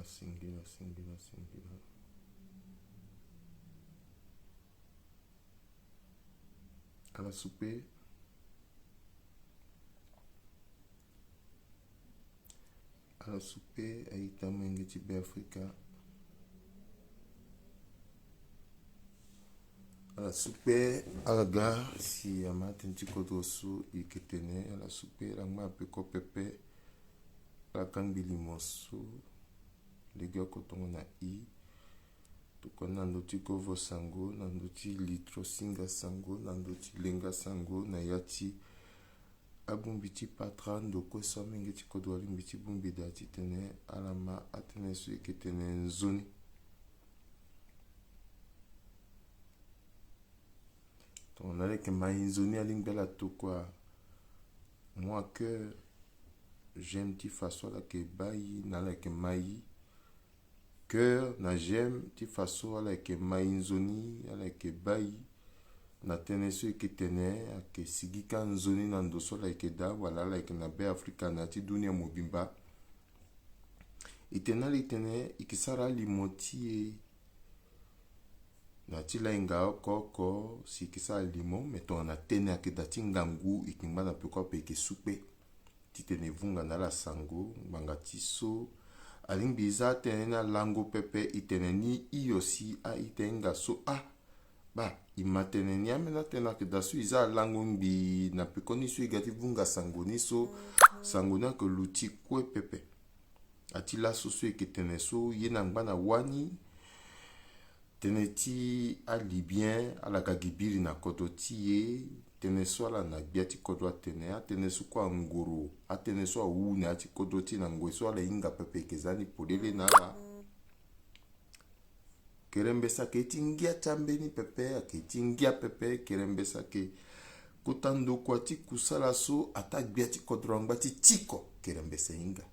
Singila. Ala souper. Ala souper aita mengeti be Afrika. Ala souper ala ga si amaten tikodo su iketene ala souper la ma pe ko pepe la kangili mosu lega kotongo na I tukona ndoti kovo sango na ndoti litro singa sango na ndoti lenga sango na yati abumbiti patra ndoko somenge tikodo alimbiti bumbi dati tene alama atene su iketene nzoni. On a que maïzoni à l'ingala tout quoi. Moi que j'aime ti façon la que bayi na la que maï. Cœur na j'aime ti façon la que maïzoni à la que bayi. Na tenesu que tene a que sigi kan zoni na ndoso la que da wala la que na be Afrika na ti dunia mobimba. Itena litene ikisara limoti na tila inga koko si kisa limo meto na tene ake dati ngangu ikimba na peko pe ke supe titene vunga na la sango banga tiso alingbiza tene na lango pepe itene ni iosi a itenga so a ba imatene ni amena tena ke dasu iza lango mbi na peko ni su igati vunga sango ni so sango na ke luti kwe pepe atila so so iketene so yena ngana wani teneti a libyen a la kagibiri na kodotie teneso ala na biati kodwa tene a teneso kwa ngoro a teneso a une ati kodoti na ngweso ala inga pepe kezani polele na la kerembesa ke tingia tambeni pepe a ke tingia pepe kerembesa ke kutando kwa ti kusala so ata biati kodwa ngati tiko kerembesa inga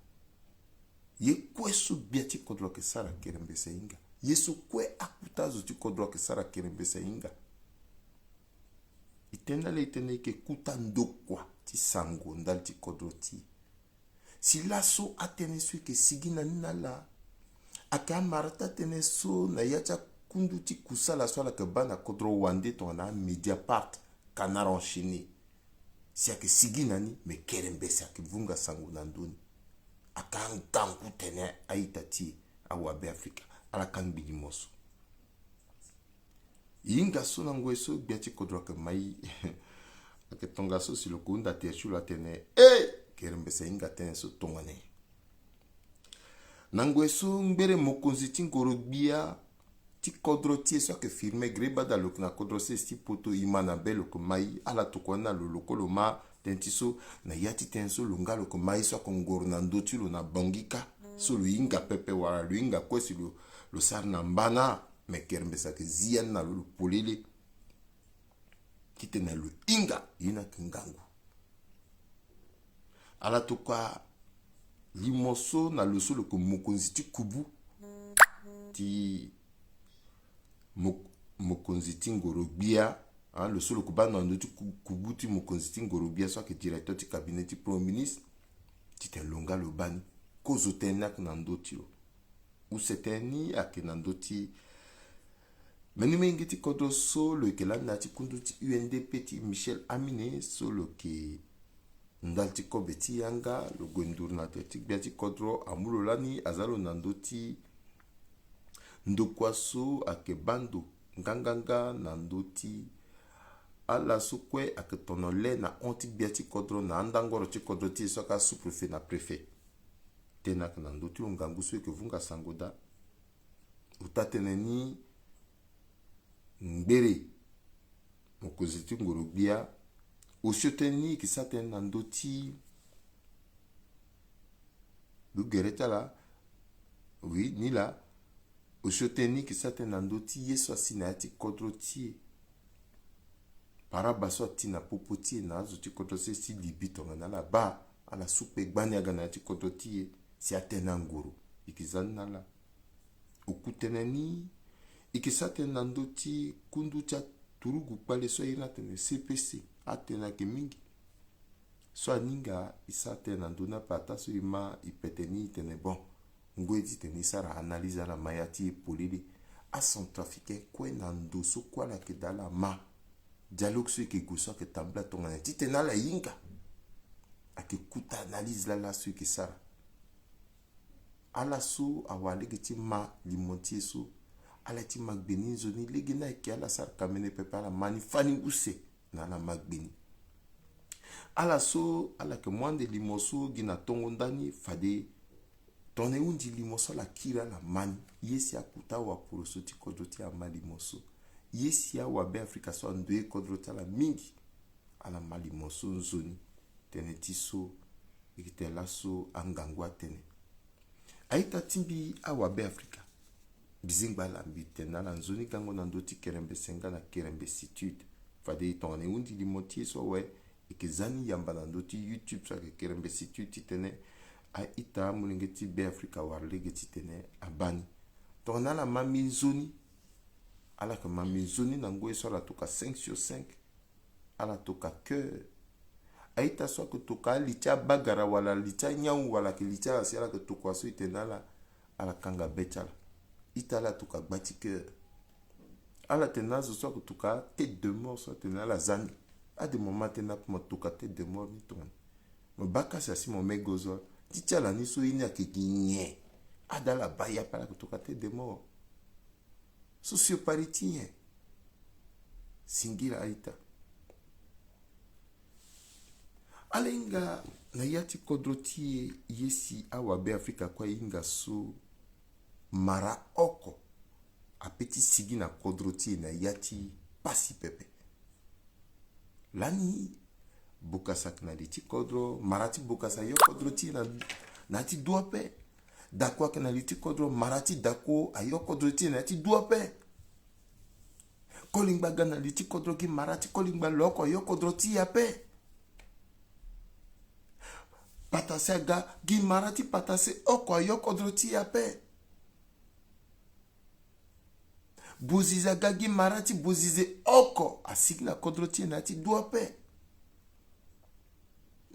ye kwesu biati kodwa ke sara kerembesa inga yesu kwe akutazo ti kodro ke sara kerembesa inga itenda le itene ke kutando kwa ti sango ndal ti kodro ti si laso atene su ke sigina nala aka marata tene so na yacha kundu ti kusala so la ke bana kodro wande to na Mediapart Canard enchaîné si ake sigina ni me kerembesa ke vunga sango na nduni aka ngangu tene aitati awabe Afrika ala kangbili moso inga so na ngweso biati kodro ke mai ake tonga so si lokunda te chula tene kerembesa inga tene so tongane na ngweso ngbere mokonzi ti ngoro bia ti kodro ti so ke firme greba da lok na kodro se sti poto imana belo ko mai ala to kona lo lokolo ma tenti so na yati tenso lunga lo ko mai so ko ngoro na ndoti lo na bangika so lo inga pepe wala lo inga kwesi lo sar na mbana me kerembesa ke zian na lo polele kitena lo inga yina kingangu ala to kwa limoso na lo solo ko mokonzi ti kubu ti mokonzi ti ngoro bia lo solo ko bana ndo ti kubu ti mokonzi ti ngoro bia so ke directeur ti cabinet ti premier ministre ti te longa lo bani kozo tenak na ndoti lo useteni ake na ndoti menime ti kodo solo ke la ti kundu ti UNDP ti Michel Amine solo ke ndal ti kobe ti yanga lo gondur na ti bia ti kodro amulo lani azalo na ndoti ndokwaso ake bando nganganga na ndoti ala sukwe ake tonole na onti bia ti kodro na andangoro ti kodro ti soka sous-préfet na préfet tenak na ndoti ngangu so ke vunga sangoda utateneni ngbere mokonzi ti ngoro bia osioteni kisaten na ndoti lugereta la oui ni la osioteni kisaten na ndoti yeso asina ti kodro ti parabaso atina popo ti na azo ti kodro se si libito na la ba ala supe gbani aga na ti kodro ti si atena ngoro ikizan nala okuteneni ikisaten na ndoti kundu cha turugu pale so ina tene CPC atena ke mingi so aninga isaten na nduna pata so ima ipeteni tene bon ngwezi teni sara analyse la mayati polili a centrafricain kwe na ndoso kwa la ke dala ma dialogue sur ke guso ke tambla tongana ti tena la yinga ake kuta analyse la sur ke sara ala so awale ke ti ma limontie so ala ti magbeni zoni legi na ke ala sara kamene pepe ala mani fani use na ala magbeni ala so ala ke mwande limoso gina tongo ndani fade tone undi limoso la kira la mani yesi akuta wa poroso ti kodroti ama limoso yesi wa be Afrika so ndwe kodrota la mingi ala malimoso nzoni tene ti so ikite la so angangwa tene aita timbi awa be Afrika bizingba la mbite na la nzoni gango na ndoti kerembe senga na kerembe situde fade tone undi limotie so we ikizani yamba na ndoti YouTube so kerembe situde tene a ita mulingeti be Afrika warlege ti tene abani tona la mami zoni ala que mami zoni na ngwe so la toka 5 sur 5 ala toka cœur aita so que toka licha bagara wala licha nyau wala ke licha asiala que toka so itena la ala kanga betala itala toka gbati cœur ala tena so que toka tête de mort so tena la zani a de moment tena pour toka tête de mort ni ton mo baka sa si mo megozo ticha la ni so ini akekinye adala baya para que toka tête de mort socioparitien singira aita alenga na yati kodroti yesi awa be Afrika kwa inga so mara oko apeti sigi na kodroti na yati pasi pepe lani bokasa na liti kodro marati bokasa yo kodroti na ti duape dako ke na liti kodro marati dako ayo kodroti na ti duape kolingba gana liti kodro ki marati kolingba loko yo kodroti yape patase ga gi marati patase oko ayo kodroti yape boziza ga gi marati bozize oko asigna kodroti na ti duape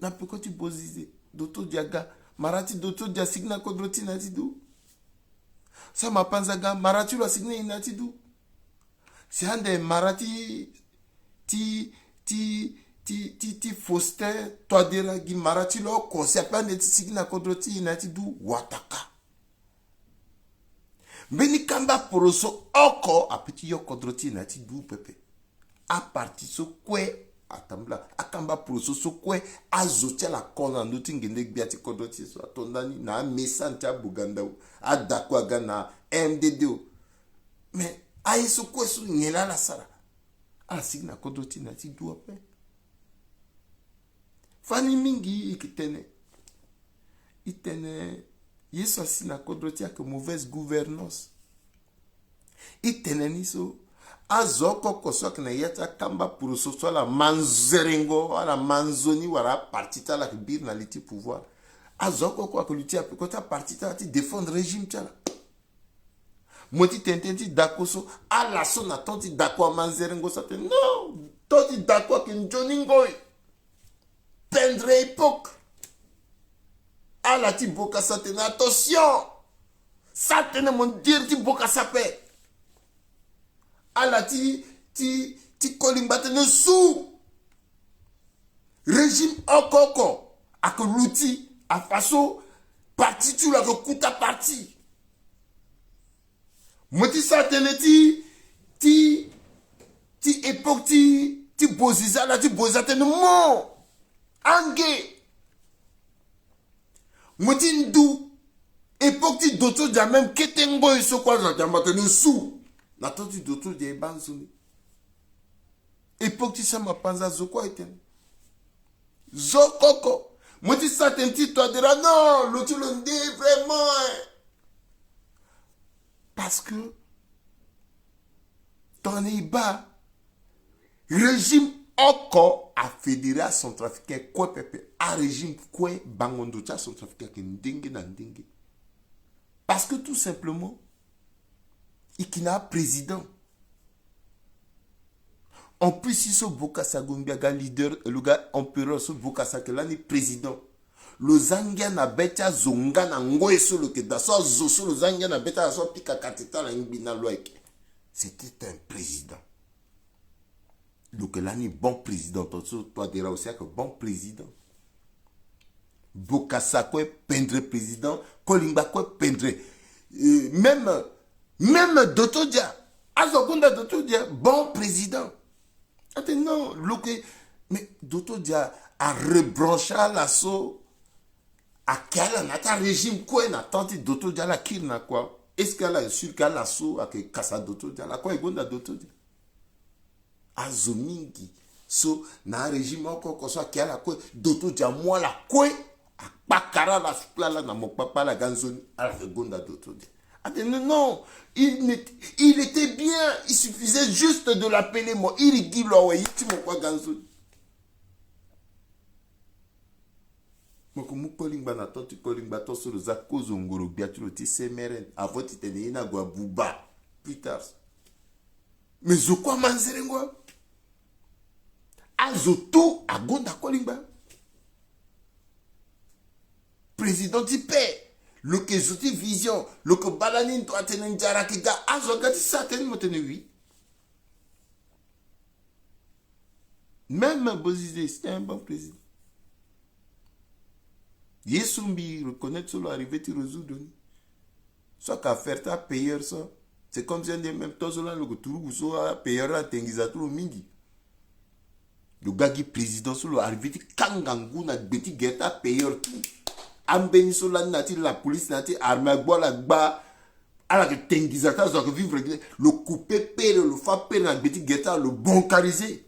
na pekoti bozize doto diaga marati doto dia signa kodroti na ti du sa mapanzaga marati lo signa ina ti du si hande marati ti foste toadera gi marati lo ko si apande ti signa kodroti ina ti du wataka mbeni kamba poroso oko apeti yo kodroti ina ti du pepe a parti so kwe atambla akamba poroso so kwe azotia la kona ndoti ngende gbiati kodroti so atondani na mesanta buganda adakwa gana MDD mais aiso kwe so nyela la sara a signa kodroti na ti du ape fani mingi itene yeso asina kodroti ake mauvaise gouvernance itene niso azoko koso na yata kamba poroso so la manzerengo ala manzoni wara partita la bir na liti pouvoir azoko ko akoluti apekota partita ti défendre régime tala moti tententi dakoso ala so na tonti dako manzerengo sa te non tonti dako ke njoningo pendre époque ala ti boka sa te na attention sa te ne mon dire ti boka sa pe ala ti kolimba te ne sou régime okoko akoluti a faso parti tu la kuta parti moti sa te ne ti époque ti boziza la ti bozate ne mo ange moti ndu époque ti doto ja même ketengo iso kwa za jamba te ne sou na toti doto de banzuni époque ti sama panza zoko eten zokoko moti sa te ti toi dira non l'autre le ndé vraiment parce que ton iba régime oko a fédéré à Centrafricain quoi pepe a régime quoi bangondo cha Centrafricain ki ndenge na ndenge parce que tout simplement il qui n'a président en plus si ce Bokassa Gombiaga leader le gars empereur ce Bokassa que là ni président le zangia na beta zonga na ngoe sur le keda so zo sur le zangia na beta so pika katita la ngibina loeke. C'était un président. Donc là ni bon président, toi diras aussi que bon président. Bokassa quoi pendre président, Kolimba quoi pendre même Dotodia, Azokunda Dotodia bon président. Non, mais Dotodia a rebranché l'assaut à quel régime quoi n'a tenté Dotodia la kirna quoi. Est-ce qu'elle a su qu'elle a l'assaut à que Kassa Dotodia la quoi Gonda Dotodia Azomingi so na régime encore qu'on soit qu'elle a quoi Dotodia moi la quoi à Pakara la soupla na mon papa la ganzoni à la Gonda Dotodia. Non, il était bien, il suffisait juste de l'appeler moi. Il dit là, il dit moi ganzo. Moi comme calling bana tu calling bato sur le zako zongoro biatu ti semeren avant tu tenais na gwa buba plus tard. Mais zo quoi manzerengwa? Azoto agonda calling ba. Président du paix. Le que zoti vision, le que balanin doit tenir jarakiga, azogati ça tenir motene oui. Même Bozizé, c'était un bon président. Yesumbi reconnaître sur l'arrivée de résoudre. Soit qu'à faire ta payeur ça. C'est comme si on dit même temps là le tour soit payeur à tengizatou le mingi. Le gars qui président sur l'arrivée de Kangangu na beti guetta payeur tout. Ambeni sola nati la police nati armée la gba ala que tengizata so que vivre le couper père le fa père na beti guetta le bancariser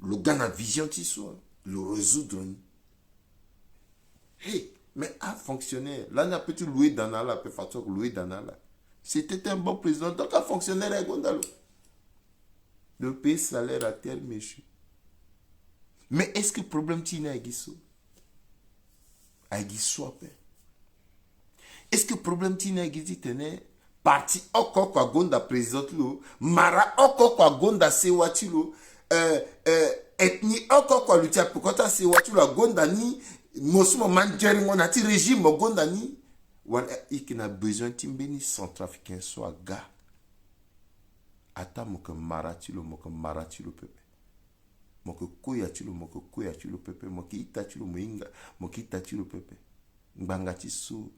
le gars na vision ti so le résoudre. Hey, mais un fonctionnaire là n'a peut louer dans la peut faire louer dans la c'était un bon président donc un fonctionnaire est gondalo le pays salaire à terre méchu. Mais est-ce que le problème ti na gisso est-ce que le problème tina gizi tene parti oko kwa gonda président lo mara oko kwa gonda sewati lo ethnie oko kwa lutia pokota sewati lo gonda ni mosumo manjeri ngona ti régime gonda ni wan ikina besoin timbeni centrafricain soit ga ata moko marati lo pepe moko koya chilo pepe moko ita chilo moinga moko ita chilo pepe ngbanga chiso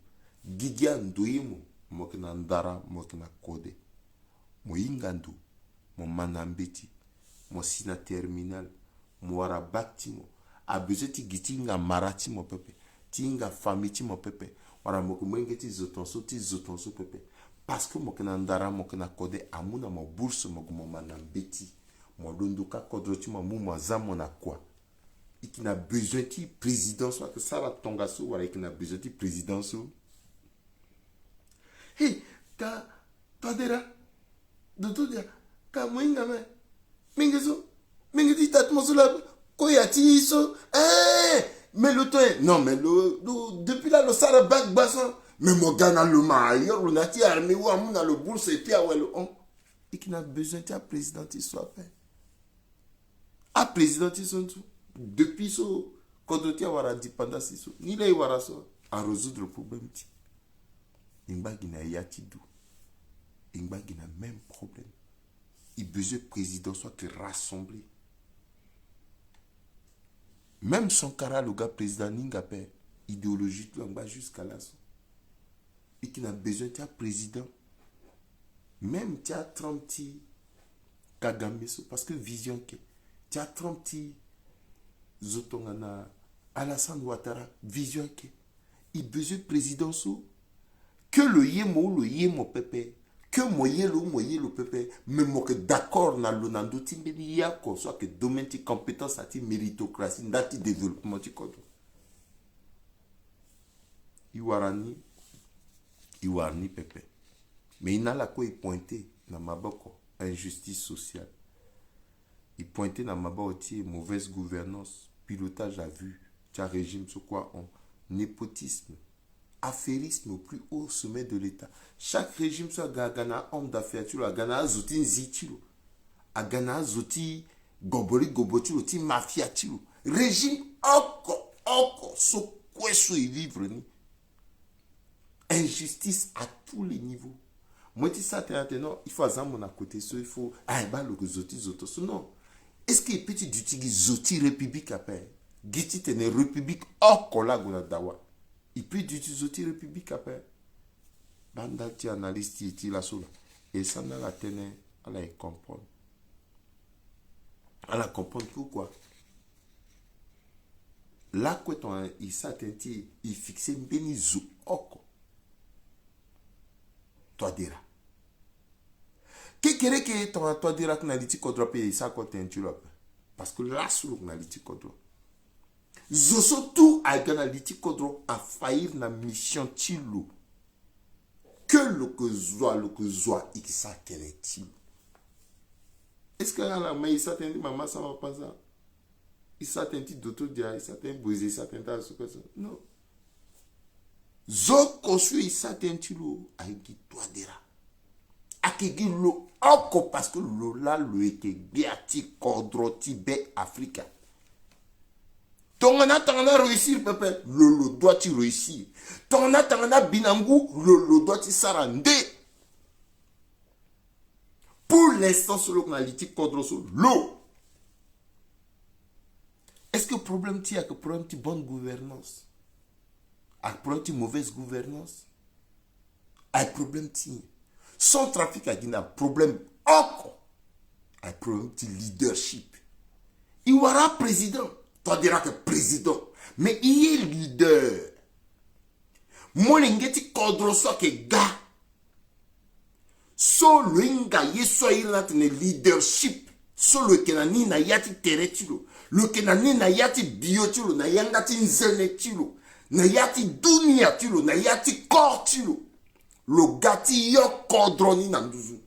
gigia ndoimo moko na ndara moko na kode moinga ndo mo manambeti mo sina terminal mo wara baktimo abezeti gitinga marati mo pepe tinga famiti mo pepe wara moko moingeti zotonso pepe parce que moko na ndara moko na kode amuna mo bourse moko mo manambeti Modondoka kodroti mamu zamo na quoi et qui n'a besoin de président soit que ça va tongaso ou qui n'a besoin de président. Hey ka padera dotodia ka moinga me mingezo mingeti tatmosula koyati so mais le temps non mais depuis là le sara bac bassin mais mon gana le maillot le nati armé ou amuna le bourse et puis ouais le on et qui n'a besoin de président qui soit fait. A président tout depuis so quand tu as indépendance so ni là wara so à résoudre le problème ti imbagi na yatidu imbagi na même problème il besoin président soit que rassembler même son cara le gars président ninga pe idéologie tout en bas jusqu'à là so et qui n'a besoin de président même tu as 30 Kagame so parce que vision que tu as 30 Zotongana Alassane Ouattara vision que il besoin président so que le yemo pepe que moyen le pepe mais moi que d'accord na lonando timbeli yako soit que domaine de compétence ati méritocratie ndati développement ti kodo iwarani pepe mais il n'a la quoi pointé na maboko injustice sociale. Il pointait dans ma bâtie mauvaise gouvernance, pilotage à vue, un régime sur quoi on népotisme, affairisme au plus haut sommet de l'État. Chaque régime soit gana homme d'affaires, tu l'as gana zouti zitilo, a gana zouti gobori gobotilo, ti mafia tilo. Régime oko so quoi ce vivre ni injustice à tous les niveaux. Moi dis ça non, il faut azam mon à côté so il faut bah le zoti zoto non. Est-ce que petit d'utiliser zoti république après giti tene république hors kola gona dawa. Il peut d'utiliser zoti république après. Banda ti analyste ti la sola et ça n'a la tene à la comprendre. À la comprendre pourquoi. Là quoi ton il s'attenti il fixait beni zo oko. Toi dira. Qu'est-ce que toi dira que n'aliti kodro pe ça côté intulope. Parce que là sur n'aliti kodro. Zoso tout a n'aliti kodro a faillir na mission tilo. Que le que zoa il s'attenti. Est-ce que la mais il s'attenti maman ça va pas ça. Il s'attenti d'auto dia il s'attenti brisé s'attenti à ce que ça. Non. Zo construit il s'attenti lo avec toi dira. Akegi lo oko parce que lo la lo eke biati kodro Tibet Africa. Tongana réussir peuple lo doit tu réussir. Tongana binangu lo doit tu sarande. Pour l'instant sur l'ocnalité kodro so lo. Est-ce que le problème ti a que problème ti bonne gouvernance? A problème ti mauvaise gouvernance? A problème ti son trafic a un problème encore. Un problème de leadership. Il y aura président. Toi diras que président. Mais il est leader. Moi, l'ingéti kodro so que gars. So le inga yeso il a un leadership. So le kenani na yati teretilo. Le kenani na yati biotilo. Na yangati nzenetilo. Na yati dunia tilo. Na yati kortilo. Le gati yo kodroni nanduzu.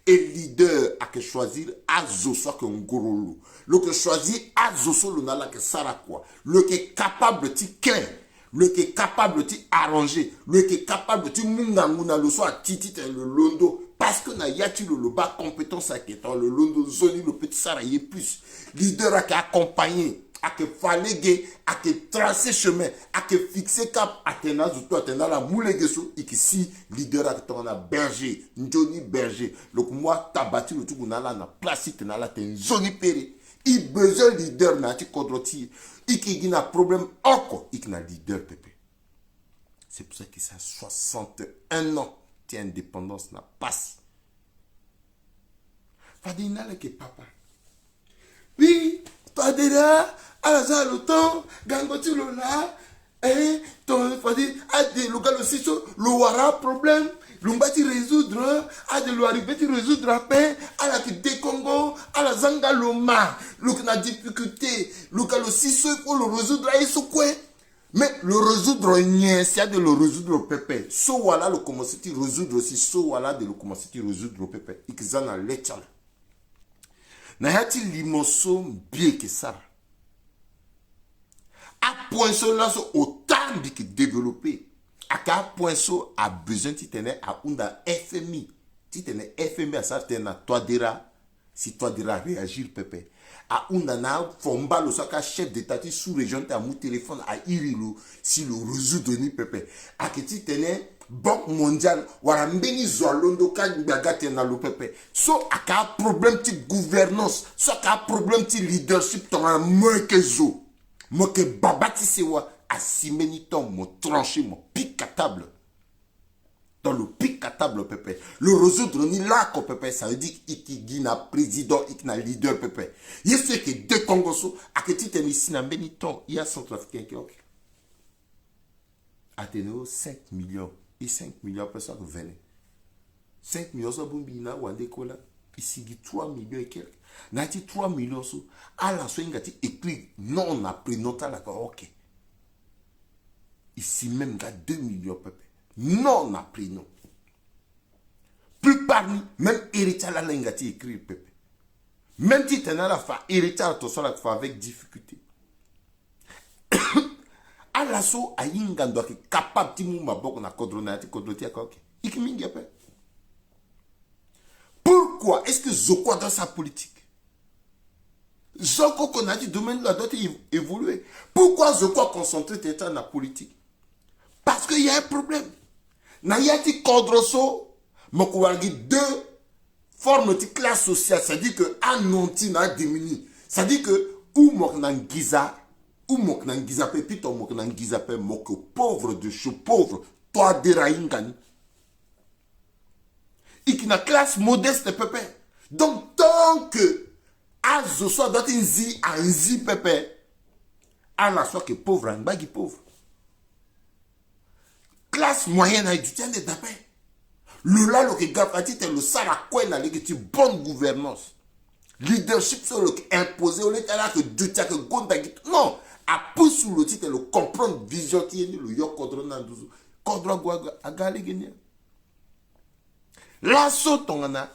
Et leader a que choisir azoso que ngorolo. Le que choisir azoso le nala que sarakwa. Le qui est capable ti clair. Le qui est capable ti arranger. Le qui est capable ti munganguna le so a titi le londo. Parce que na yati le bas compétence à que le londo zoni le petit saraye plus. Leader a que accompagner. A que fallait à que tracer chemin, à que fixer cap, à que la moule gesso, et que si leader a que a berger, Johnny berger, le moi tabati le tout qu'on a là, na place, na la ten zone péré. Il besoin leader na ti kodroti, et qui a problème encore, il n'a leader pépé. C'est pour ça que ça 61 ans, ti indépendance n'a pas. Fadina le que papa. Oui, toi déjà. À la le temps, gangoti le là, et ton fadi a des locaux aussi le wara problème, l'umbati résoudre, a de l'arrivée résoudre après, à la qui décongo, à la zanga loma, le na difficulté, local aussi il faut le résoudre à ce quoi. Mais le résoudre n'y c'est de le résoudre au pépé. So voilà le commencer à résoudre aussi, so voilà de le commencer à résoudre au pépé. Ikzana l'échelle. Na yati limoso bien que ça. À point so là autant de développer à quel point so a besoin de tenir à unda FMI tu tenir FMI à ça tenir toi dira si toi dira réagir pépé à unda na fomba le so ka chef d'état sous région ta mon téléphone à irilu si le résoudre ni pépé à que tu tenir Banque mondiale wala mbeni zolondo ka gbagate na lo pépé so à quel problème de gouvernance so ka problème de leadership ton moins que zo. Moi que babati sewa a simeniton mon tranché mon pic à table. Dans le pic à table pépé. Le résoudre ni là ko pépé ça veut dire qu'il na président, il na leader pépé. Il sait que deux Congoso a que tu t'es mis si na beniton, il y a centrafricain qui ok. Athénéo 5 millions et 5 millions après ça venez. 5 millions ça bombina wande kola. Ici 3 millions et quelques. Nati 3 millions sous à la soin gati écrit non on a pris nota là ok ici même gars 2 millions peuple non on a pris non plus parmi même héritier là l'engati écrit peuple même si t'en as la fa héritier à ton sol avec difficulté à la so a yingando qui capable ti mumba boko na kodronati kodroti ok ikimingi peuple. Pourquoi est-ce que Zoko dans sa politique? Zoko qu'on a dit domaine là doit évoluer. Pourquoi je crois concentrer l'État dans la politique? Parce qu'il y a un problème. Nayati Kodroso, Mokuwagi, deux formes de classe sociale. C'est-à-dire que Anonti n'a diminué. C'est-à-dire que ou Moknangiza, ou Moknangiza Pepito, Moknangiza Pe, Moko pauvre de chou, pauvre, toi déraïngani. Et qui n'a classe modeste pépé. Donc, tant que Azo soit dans une zi, un zi pépé, à la soit que pauvre, un bagui pauvre. Classe moyenne haïtienne est d'après. Le là, le gafati, c'est le sarakoué, la légitime bonne gouvernance. Leadership, c'est le imposé, au lieu de que Dieu tient que Gondagit. Non, à pousse sous le titre, le comprendre, vision, le yok, kodron, nandouzou. Kodron, gouaga, agali, gagné. La sotongana,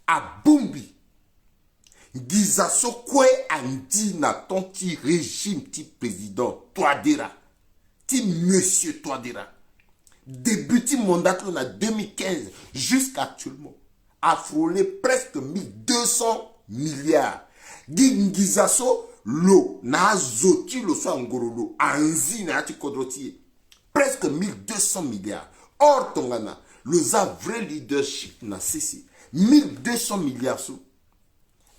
à Bumbi. Gizaso, kwe, andi, na ton ti régime, ti président, toi dira. Ti monsieur, toi dira. Débuté mandat en 2015 jusqu'à actuellement a frôlé presque 1200 milliards. Gingizaso lo na zoti lo so ngorolo anzi na ati kodroti presque 1200 milliards. Or tongana le vrai leadership na sisi 1200 milliards so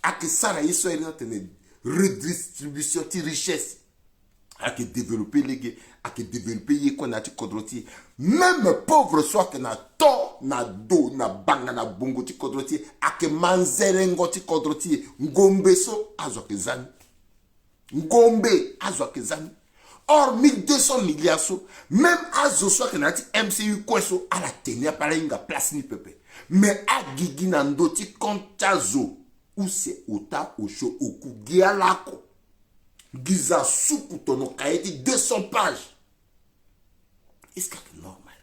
ak sara yeso ina tene redistribution de richesse à que développer les gars, à que développer les qu'on a dit kodroti. Même pauvre soit que na to, na do, na banga, na bongo ti kodroti, à que manzerengo ti kodroti, ngombe so, azoke zani. Ngombe, azoke zani. Or, 1200 milliards so, même azo soit que na ti MCU kweso, à la tenir par inga place ni pepe. Mais à gigi nando ti kontazo, ou c'est ota, ou cho, ou ku, gialako. Giza soukou tono kaiti 200 pages. Est-ce que c'est normal?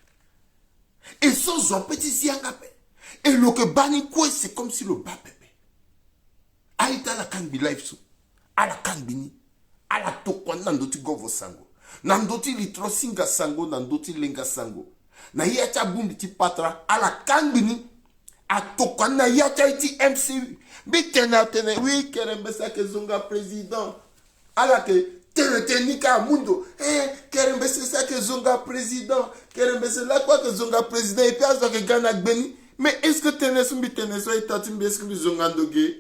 Et ça, j'en petit ziangapé. Et le que bani quoi, c'est comme si le bas pépé. Aïta la kanbi life sou. A la kanbini. A la tokwa nandoti govo sango. Nandoti litro singa sango, nandoti lenga sango. Na yacha bundi ti patra. A la kanbini. A tokwa na yacha iti MCU. Bitena tene. Oui, kerembesa ke zonga président. Alors que Tenika Mundo, Kerembe c'est ça que Zonga président, Kerembe c'est là quoi que Zonga président, et puis à ce que Ghana Beni. Mais est-ce que Tenesumbi Teneso et Tatimbi est-ce que Zonga Ndoge?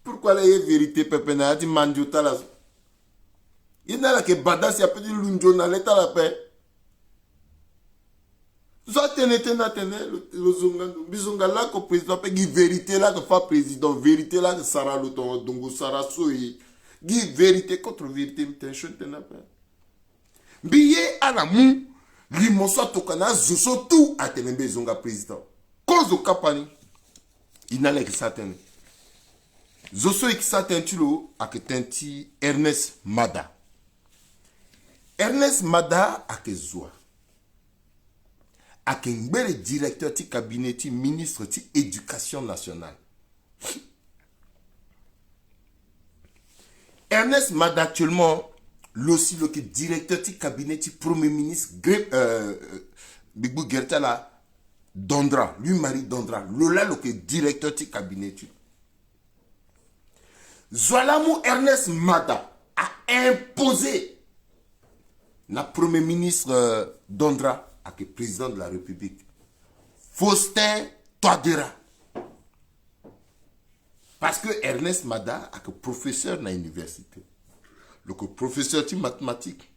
Pourquoi la vérité pepena di mandio talas? Il n'a la que Badas y a petit lunjo na l'état la paix. Soit Tenetena Tene, le Zonga, Bizonga là que président, puis vérité là que fa président, vérité là que Sarah Loton, Dongo Sarah Soui. Gi vérité contre vérité, m'tention tenapa. Billet à la mou, limoso tokana zoso tout à tenembe zonga président. Cause au kapani, il n'a que ça tene. Zoso et ça tentulo a que tenti Ernest Mada. Ernest Mada a que zoa. A que mbele directeur ti cabinet ti ministre ti éducation nationale. Ernest Mada actuellement, aussi le directeur du cabinet du premier ministre Bigbou Gertala Dondra, lui Marie Dondra, Lola le directeur du cabinet. Zoalamu Ernest Mada a imposé le premier ministre Dondra à que président de la République. Faustin Touadéra. Parce que Ernest Mada est professeur dans l'université. Le professeur de mathématiques.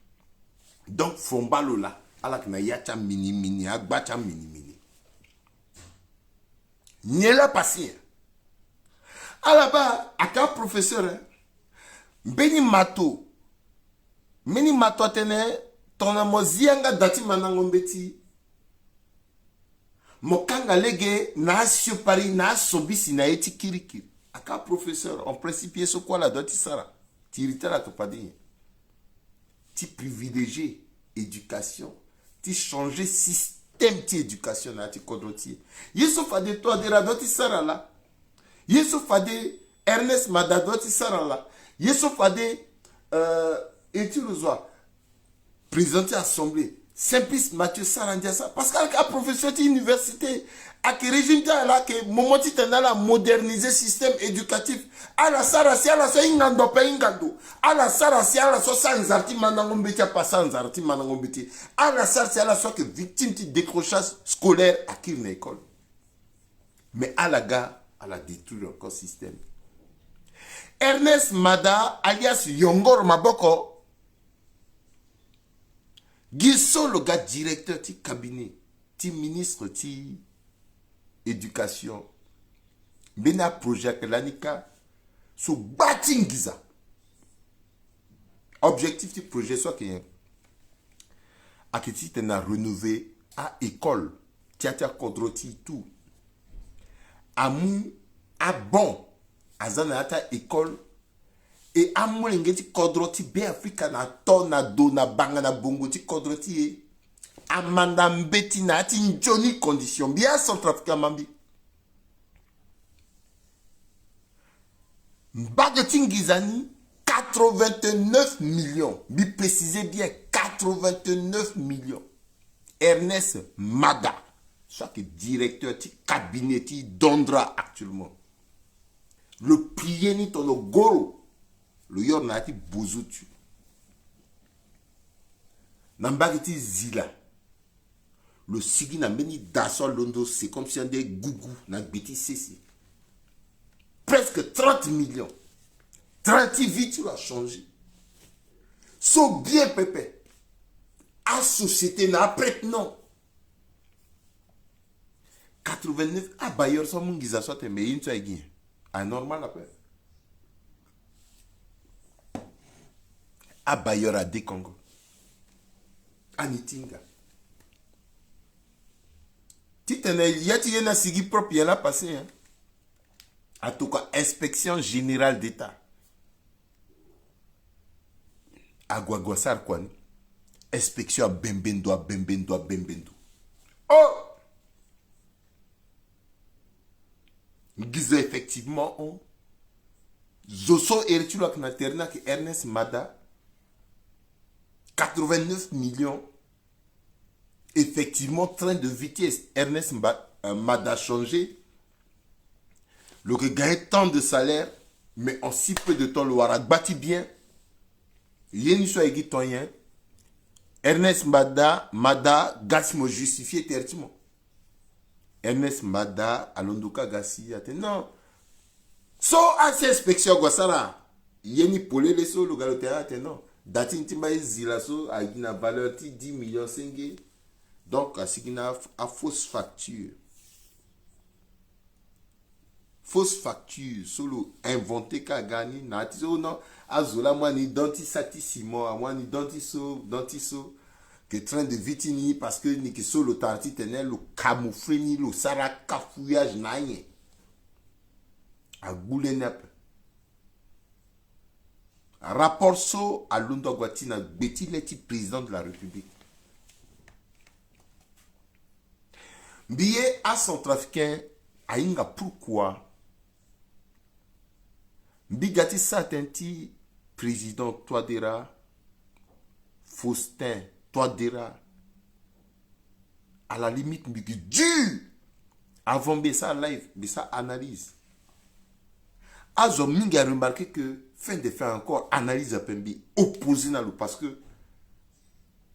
Donc, Fombalo là, alors na yacha mini, agbacha mini. N'y la passé. À la bas, à un professeur, Beni Mato atene, ton amozianga dati manangombeti. Mokanga lege, na siopari, na sobisi, na eti kirikiri. Aka professeur, en principe, c'est quoi la doti sara? Tu irrites la topadine. Tu privilégies éducation. Tu changes système d'éducation na ti kodroti. Yeso fade toi de la doti sara là. Yeso fade Ernest Mada doti sara là. Yeso fade et tu le vois présidenter assemblée. Simplice Mathieu Sarandiasa. Parce qu'avec un professeur d'université, avec le régime là, que moment tu as moderniser le système éducatif, à la sarasi, à la so ingando pa ingando, à la sarasi, à la so sans arti manangombeti, pas sans arti manangombeti, à la sarasi, à la so que victime de décrochage scolaire à qui une école. Mais à la gare, elle a détruit encore le système. Ernest Mada, alias Yongor Maboko, Gisso, le gars directeur du cabinet, du ministre de l'éducation, Bena projet que l'anika, sous Batingiza. Objectif du projet, soit que Akiti tena rénové à école, Tiatia Kodroti, tout. Amou, à bon, à Zanata école, et à moi, l'ingéti Kodroti, B Africa, na ton, na do, na banga, na bongo, ti Kodroti, Amanda Mbeti, na ati Johnny condition, bien Centrafrica Mambi. Mbageti Ngizani, 89 millions. Bi précisez bien, 89 millions. Ernest Mada, soit que directeur du cabinet d'Ondra actuellement. Le prier ni ton goro, le yor na ti bozutu. Nambageti Zila. Le sigi na meni daso londo, c'est comme si on des gougou na beti ceci. Presque 30 millions. 38 tu as changé. So bien pépé. À société n'a prête non. 89 à Bayer sans mon giza soit mais une tu as gagné. Anormal après. À Bayer à des Congo. À Nitinga. Titane il y a tiena sigi propre il y a passé hein. En tout cas, inspection générale d'État. À Guaguassar, quoi. Inspection à Bembendo, à Bembendo, à Bembendo. Oh! Disons effectivement, on. Zoso Eritu Laknaterna, que Ernest Mada, 89 millions. Effectivement, train de vitesse, Ernest Mada changé. Le gagne tant de salaire, mais en si peu de temps, le Warak bâti bien. Yeni soit éguitonien. Ernest Mada, Gassimo justifié tertimo. Ernest Mada, Alondoka Gassi, non. So, à cette inspection, Guassara. Yeni Polé, les so, le galotéra, non. Datin Timbaï Zilaso, a une valeur de 10 millions de. Donc, à fausse facture. Fausse facture, solo inventé qu'a gagné, n'atiso non, azola moi ni dentisatissimo, moi ni dentiso, que train de vitini parce que ni que solo tarti tenait le camouflé ni le sara cafouillage naïe. A goulenep. Rapport so à l'Ondogwatina, Betty Leti, président de la République. Billet à Centrafricain, à Inga, pourquoi? Bigati Satenti, président Touadéra, Faustin Touadéra, à la limite, Bigi dur avant Bessa live, Bessa analyse. Azom Minga a remarqué que fin de faire encore analyse à Pembi, opposé à l'eau, parce que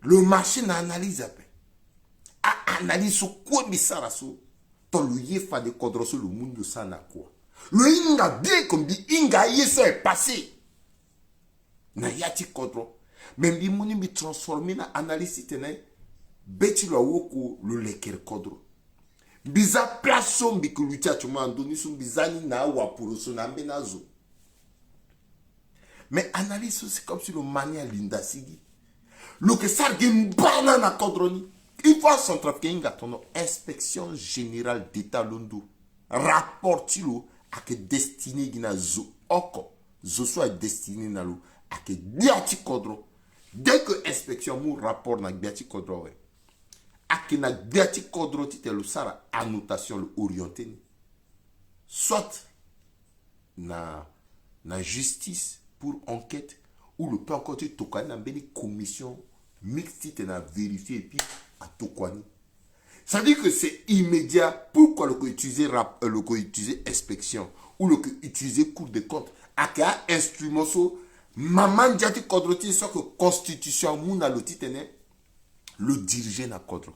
le marché n'analyse à peine. A analyse sur quoi Bissarasso, ton le yefa de Kodroso, le monde de ça n'a quoi. Le inga bien comme dit inga yeso est passé. Na yati kodro. Même bi moni bi transformer na analyse tene beti lo woko le leker kodro. Biza plaso mbi que lutia chuma andoni sum bizani na wa pour so na menazo. Mais analyse c'est comme si le mania linda sigi. Le que ça gimbana na kodroni. Il faut Centrafricain inga tono inspection générale d'État Londo. Rapport tilo à que destiné gina zo oko zo soit destiné na lo à que biati kodro dès que inspection mou rapport na biati kodro we à que na biati kodro tite lo sara annotation le orienté soit na justice pour enquête ou le plan côté tokana beni commission mixte na vérifier et puis à tout quoi. Ça veut dire que c'est immédiat. Pourquoi le utiliser inspection ou le utiliser cours de compte à quel instrument so maman jati kodroti so que constitution muna le titene le diriger na kodro.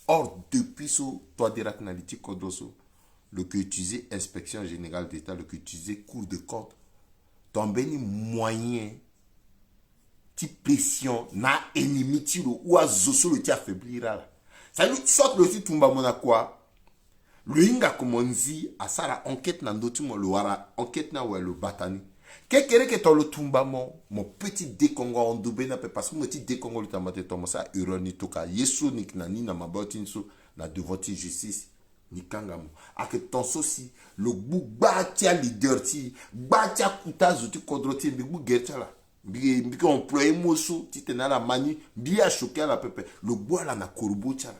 Or depuis so toi direct na liti kodro so le utiliser inspection générale d'État le utiliser cours de compte tomber ni moyen ti pression na ennemi ti lo ou azoso le ti affaiblira là. Ça veut dire soit le si tumba mona quoi le inga komonzi asara enquête na ndoti mo le wara enquête na le batani kekere ke to le tumba mon petit décongo en double na parce que mon petit décongo le tamate to ça ironi toka yesu nik na ni na maboti so na devant justice ni kangamo ak ton sosi le bu batia leader ti batia kutazo ti kodroti bi bu gercha la bi employé moso ti tena la mani bi a choqué la pepe le bois là na corbeau tcha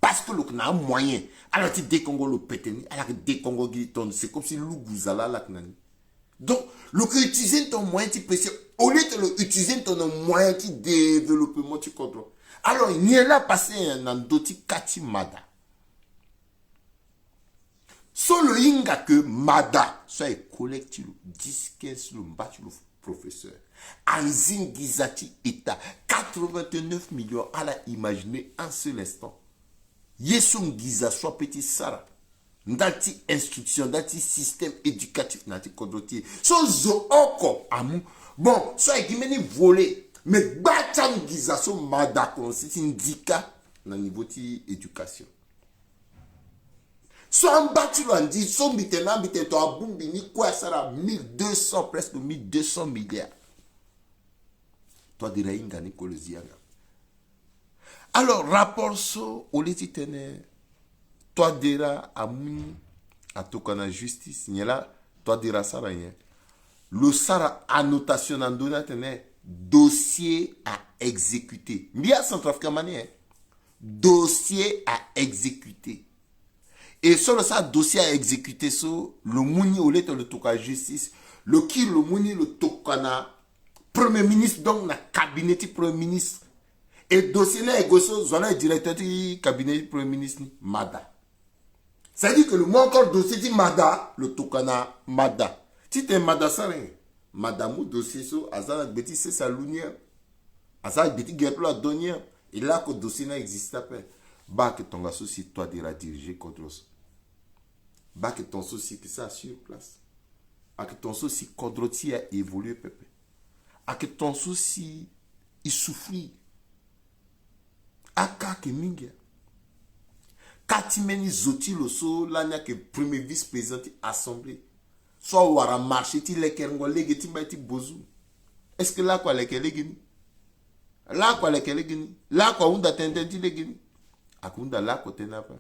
parce que le na moyen alors tu décongo le péteni alors décongo ton c'est comme si l'ouguzala la knani donc le que utiliser ton moyen tu précieux au lieu de le utiliser ton moyen qui développement tu contrôles alors il y a là passé un doti kati mada solo inga que mada soit collectif 10 15 le battu le professeur Anzin Gizati État 89 millions à la imaginer un seul instant Yesun Giza soit petit Sarah ndati instruction ndati système éducatif nati kodoti so zo oko amu bon soit qui volé mais bacham Giza so mada c'est indica na niveau ti éducation so en bâti lundi so mitena biteto abumbi ni quoi sara 1200 presque 1200 milliards toi dirais inga ni kolozianga. Alors, rapport so, au tene, toi dira à muni, à tokana justice, n'y là, toi dira ça rien. Le sara annotation en donnant tene, dossier à exécuter. Bien centrafricain manière, dossier à exécuter. Et sur le ça, dossier à exécuter, so, le muni au le tokana justice, le qui le muni le tokana premier ministre, donc, na cabinet premier ministre. Et dossier là, zona directeur du cabinet du premier ministre, Mada. Ça dit que le mot encore dossier dit Mada, le Tokana Mada. Si tu es Mada, ça rien. Madame, dossier, so, Azar, Betty, c'est sa lumière. Azar, Betty, Gertrude, la donnière. Et là, que le dossier n'existe pas. Bah, que ton associé, toi, dira diriger contre l'os. Bah, que ton associé, que ça sur place. À que ton associé, Kodroti a évolué, pépé. À que ton associé, il souffre. Aka ke mingia katimeni zoti loso lanya ke premier vice-président assemblée soit wara marché ti lekerengo legeti mbati bozu est-ce que là quoi lekelegini là quoi lekelegini là quoi unda tendenti legini akunda là côté na pas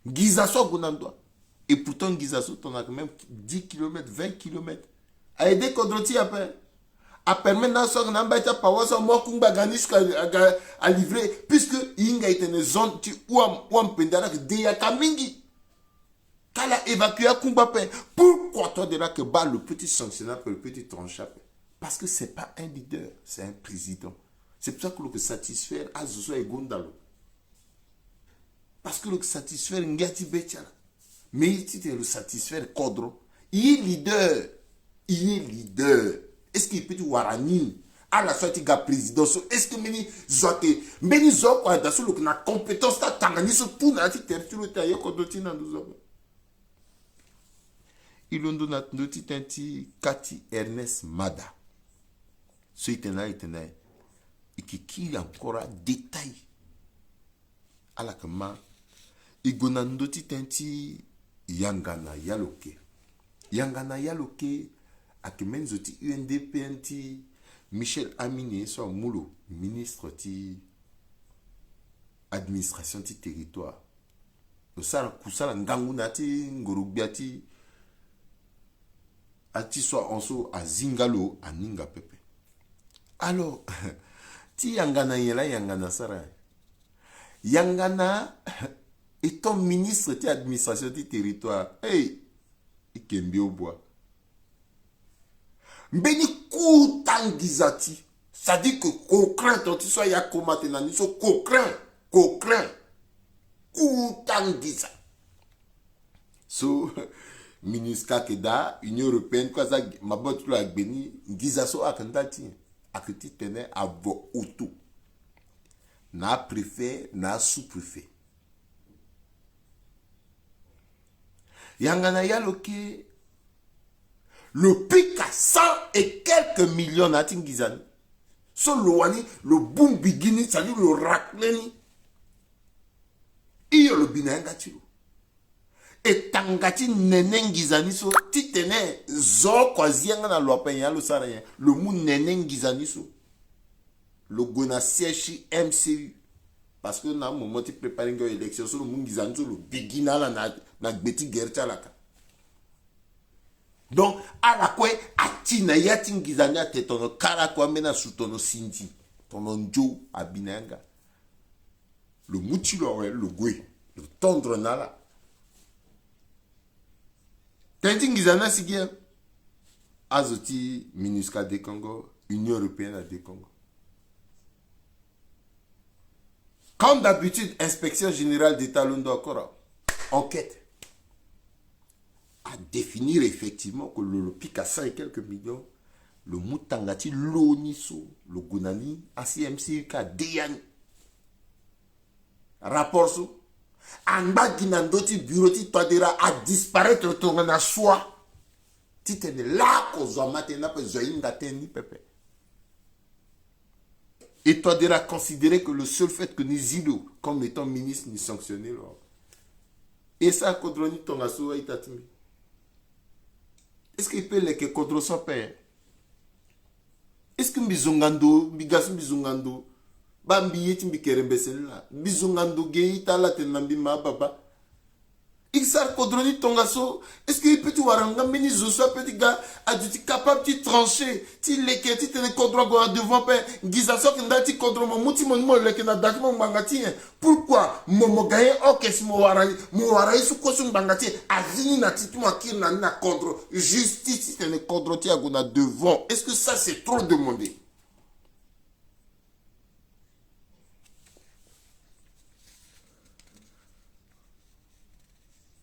giza so gunandwa et pourtant giza so ton a même 10 km 20 km a aider Kodroti après a permis dans son n'embêta pas voir son mort kumba ganish à livrer puisque inga est une zone tu ou pendant que dia kamingi kala évacuer kumba pe pourquoi toi de là que bas le petit sanctionnaire le petit tranchap parce que c'est pas un leader c'est un président c'est pour ça que le satisfaire à zo et gondalo parce que le satisfaire ngati becha mais il le satisfaire kodro il est leader. Est-ce qu'il peut dire warani à la sortie de président est-ce que meni zote meni zo quoi dans le na compétence ta tangani so pour na ti territoire ta yo kodoti na nous il on donne notre tanti Kati Ernest Mada ce itena et qui encore détail à la kama igona ndoti tanti yangana yaloke ak menzoti UNDP anti Michel Aminé soit moulo ministre ti administration ti territoire le sala kusala nganguna ti ngorugbiati ati soit onso a zingalo aninga pepe alors ti yangana yangana sara yangana étant ministre ti administration ti territoire hey ikembi au bois mbeni kutangizati Ça dit que Cochrane, tant tu sois Yakoma Tenani, so Cochrane, Koutangisa. So, Minuska Keda, Union Européenne, quoi ça, ma botte la Beni, Giza so Akandati, Akiti Tene, Abo Auto. Na préfet, na sous-préfet. Yangana Yaloke, le pic à 100 et quelques millions natin Gizani. So loani, le boom bigini, ça dit le rakleni. Iyo le binangatiru. Et tangati nenen Gizani so, titene, zo kwa zianga na lopen ya lo sarayen. Le mou nenen Gizani so. Le gona siège MCU. Parce que na moment tu prépares une élection sur le mou Gizani so, le bigina la na gbeti gercha la ka. Donc, à la quoi, à tina yatin gizania te tono kara kwa mena sous tono sinti, tono njo abinanga. Le mutilo le gwe, le tendre nala. Tentin gizana sigien. Azoti MINUSCA de Congo, Union Européenne de Congo. Comme d'habitude, inspection générale d'État Londo encore, enquête. À définir effectivement que le pic à 100 et quelques millions, le Moutangati, l'Oniso, le Gunani, ACMC, Deyani. Rapport sur Anga Ginandoti, Bureauti, Tadera, à disparaître ton en soi. Tu t'es là, qu'on a maintenant, ni pepe. Et Tadera considérer que le seul fait que nous îlots, comme étant ministre, nous sanctionner. Et ça, Kodroni, ton asso, Itatimi. Est-ce qu'il peut les contre son père? Est-ce que Bizongando, Bigas Bizongando, Bambi est une kerembesela, Bizongando gay, Talatenambi ma papa? Il s'est condamné ton gasso. Est-ce qu'il peut tout arranger? Mais il soit petit gars, tu es capable de trancher. Tu les que tu te contrôles devant père. Gizaso qui n'a pas contrôle mon mouti mon mot le que n'a pas mon bangati. Pourquoi mon gagne ok si mon warai sous cosum bangati. Azini n'a pas moi qui n'a contrôle. Justice tu ne contrôle tu as devant. Est-ce que ça c'est trop demandé?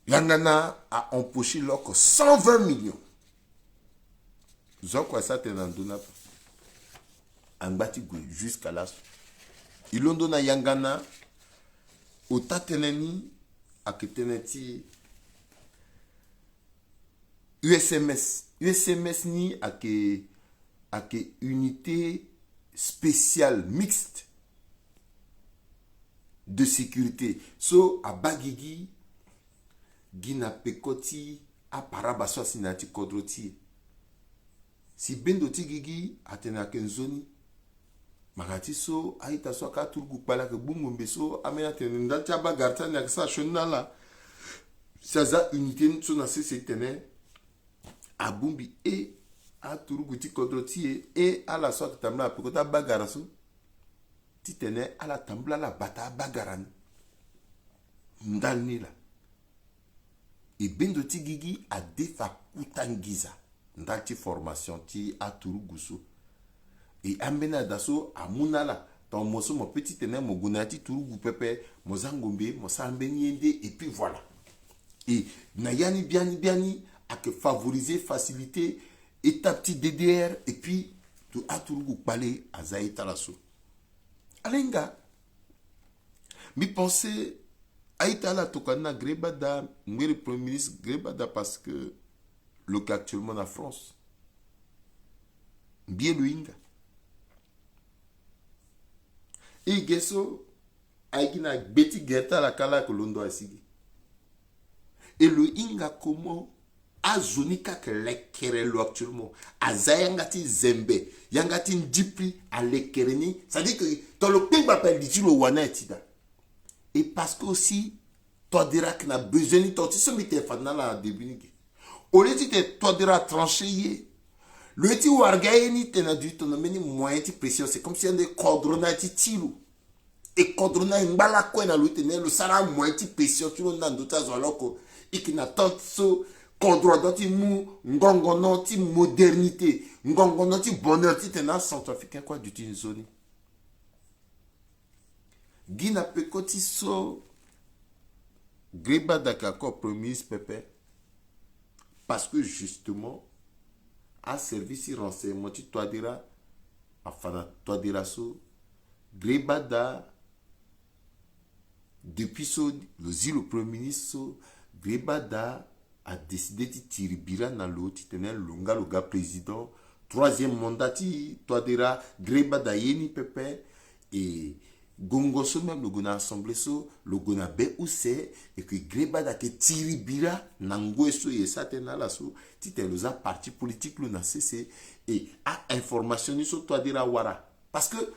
Yangana a empoché l'oc 120 millions. Zoko ça te n'en donne pas. En bâti jusqu'à là. Ils l'ont donné à Yangana au tateneni à keteneti USMS. USMS ni à que unité spéciale mixte de sécurité. So à Bagigi Gina pekoti a parabaso sinati kodroti. Si bendoti gigi atena kenzoni. Magati so aita so ka turgu pala ke bungombe so amena tenenda chaba garta na sa shonala. Saza unité so na se tene abumbi e a turgu ti kodroti e ala so tamla pekota bagaraso. Ti tene ala tambla la bata bagaran. Ndalni la. Et bendo ti gigi a defa kutangiza ndati formation ti aturu gusu et ambena daso amunala ton moso mon petit tene mo gunati turugu pepe mo zangombe mo sambeniende et puis voilà et nayani biani a que favoriser faciliter étape ti DDR et puis to aturugu palé a zaita laso alenga mi pensais Aïtala Tokana Grebada, le Premier ministre Grebada parce que le cas actuellement en France. Bien le Inga. Et Gesso, Aïgina Betty Geta la Kala Kolondo Asigi. Et le Inga comment Azunika que l'ékerelo actuellement. Azayangati Zembe. Yangati Ndipi à l'ékereni. Ça dit que dans le pays m'appelle dit le Wanetida. Et parce que aussi, toi diras qu'il a besoin de toi. Tu sais, mais tu es fan dans la début. Au lieu de toi diras trancher, le petit wargaye ni t'en du ton meni moyen de pression. C'est comme si on est cordonna tilo. Et cordonna une bala quoi na l'autre le sara moyen de pression. Tu l'as dans d'autres alors que il n'a tant so kodro ti mu ngongono ti modernité ngongono ti bonheur ti tena centrafricain quoi du ti zoni Guina pekoti so Greba Dakako premier ministre Pepe parce que justement a servi si renseignement ti toi dira afana toi dira so Greba da depuis so le premier ministre so Greba da a décidé de tirer Bira dans l'autre, il tenait le gars président. Troisième mandat, toi dira, Greba da Yeni Pepe, et Gongo so même, le gona assemblée so, le gona be ou c'est, et que Greba da ke tiri Bira, nango so, et ça tena la so, tite le parti politique, le na cessé, et a information sur toi dira wara. Parce que,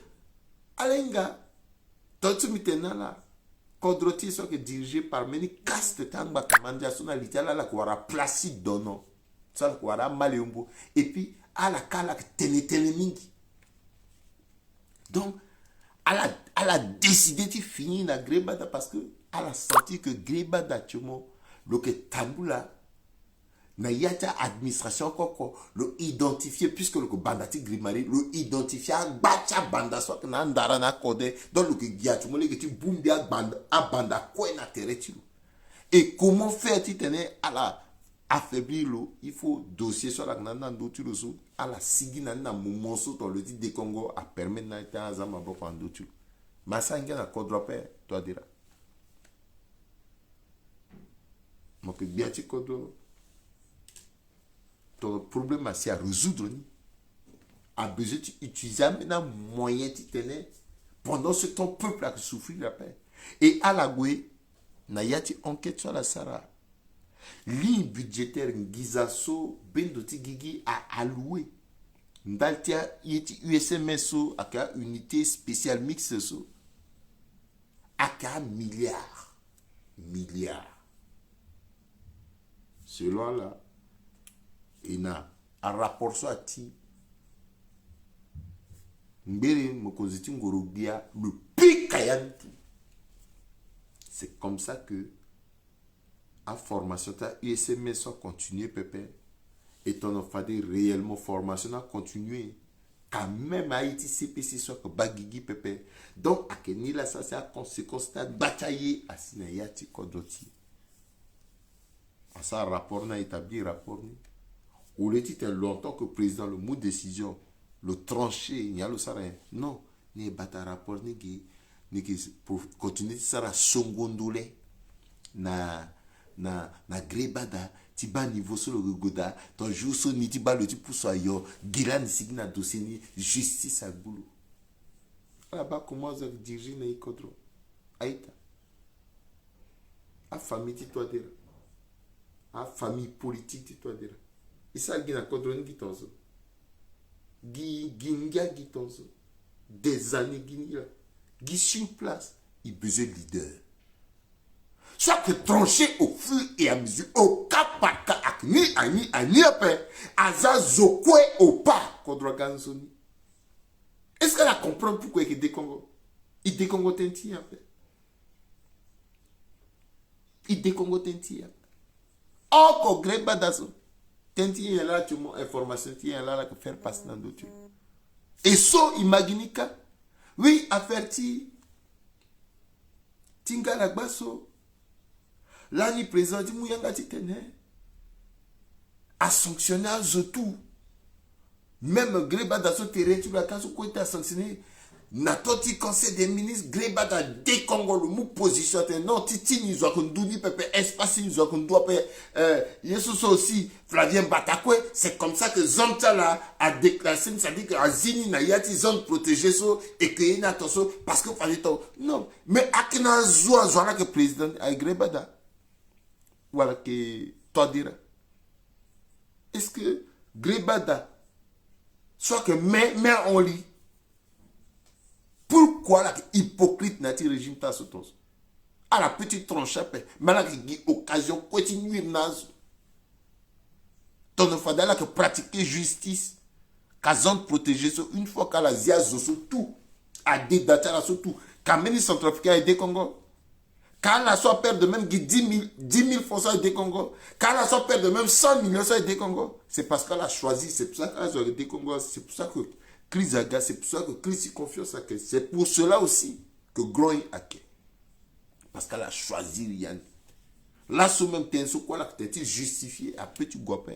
alenga, toi tu mitena là, Kodroti soit dirigé par meni caste tangba kamandia sona litala la kwara placide dono ça kwara maliumbo et puis à la kala tele mingi donc elle a décidé de finir la Grebada parce que elle a senti que Grebada tumo le que tambula na yata administration koko le identifier puisque le bandati grimari le identifier bacha banda soit na ndara na code donc le que giatu mo le que tu boum dia banda ko na terre et comment faire tu tenais à la affaiblir l'eau il faut dossier sur la nana ndotu so à la sigina na momonso dans le dit de Congo a permettre na ta zama boko ndotu masanga na kodrope toi dira mo que biati kodro ton problème c'est à résoudre a besoin d'utiliser maintenant moyen de tenir pendant ce temps peuple a souffert la paix et à la goué na yati enquête sur la Sara ligne budgétaire ngizaso bendoti gigi a alloué ndaltia yeti USMSO aka unité spéciale mixte so aka milliards selon là il a un rapport sur Ati. Mbere mokoziti ngorobia le pikayantu. C'est comme ça que la formation ta USMS soit continuée pépé et ton fade réellement formation a continué quand même Haïti CPC soit que bagigi pépé donc à keni la ça c'est à conséquence ta batailler à sinayati kodoti. À ça rapport na établi rapport ni ou le titre longtemps que le président le mot décision le tranché il y a le saré non ni bata rapport ni qui pour continuer ça la songondole na Grebada tiba niveau sur le goda ton jour so ni tiba le type pour soi yo gilan signa dossier ni justice à boulot là-bas comment ça diriger na ikodro aïta a famille ti toi dire a famille politique ti toi dire isa gina kodroni gitonzo ginga gitonzo des années guinia gi sur place il besoin leader soit que trancher au fur et à mesure au cas par cas akni ani après azazokwe au pas kodroganzoni est-ce qu'elle a compris pourquoi il décongo tenti en fait il décongo tenti oh ko greba daso tenti est là, tu m'as information, tu es là que faire passer dans d'autres. Et so, imagine que, oui, affaire ti, tinga la basso, là, ni président, tu m'as dit, à sanctionner à tout. Même Greba dans ce terrain, tu vas quand tu as sanctionné, Natoti conseil des ministres Greba da de Congo le mou position non titi ni zo kondouni pepe espace ni zo kondo pe yeso so aussi Flavien Batakwe c'est comme ça que Zonta là a déclassé ça dit que azini na yati zone protégée so et que ina attention parce que fallait non mais akina zo là que président a Greba da voilà que toi dire est-ce que Greba da soit que mais on lit pourquoi la hypocrite n'a-t-il régime ta sautos à la petite tronche mais là qui occasion continuer naze ton fada là que pratiquer justice qu'à zone protégée une fois qu'à la zia zo tout à des data là surtout quand même centrafricain et des Congo Quand la soit perd de même 10 000 fois ça des Congo. Quand la soit perd de même 100 millions ça des Congo. C'est parce qu'elle a choisi. C'est pour ça qu'elle a des Congo. C'est pour ça que Chris Aga, c'est pour ça que Chris confiance à Chris. C'est pour cela aussi que Groin a quitté. Parce qu'elle a choisi Yann. Là, ce même temps, quoi, là, tu justifié à petit guapin.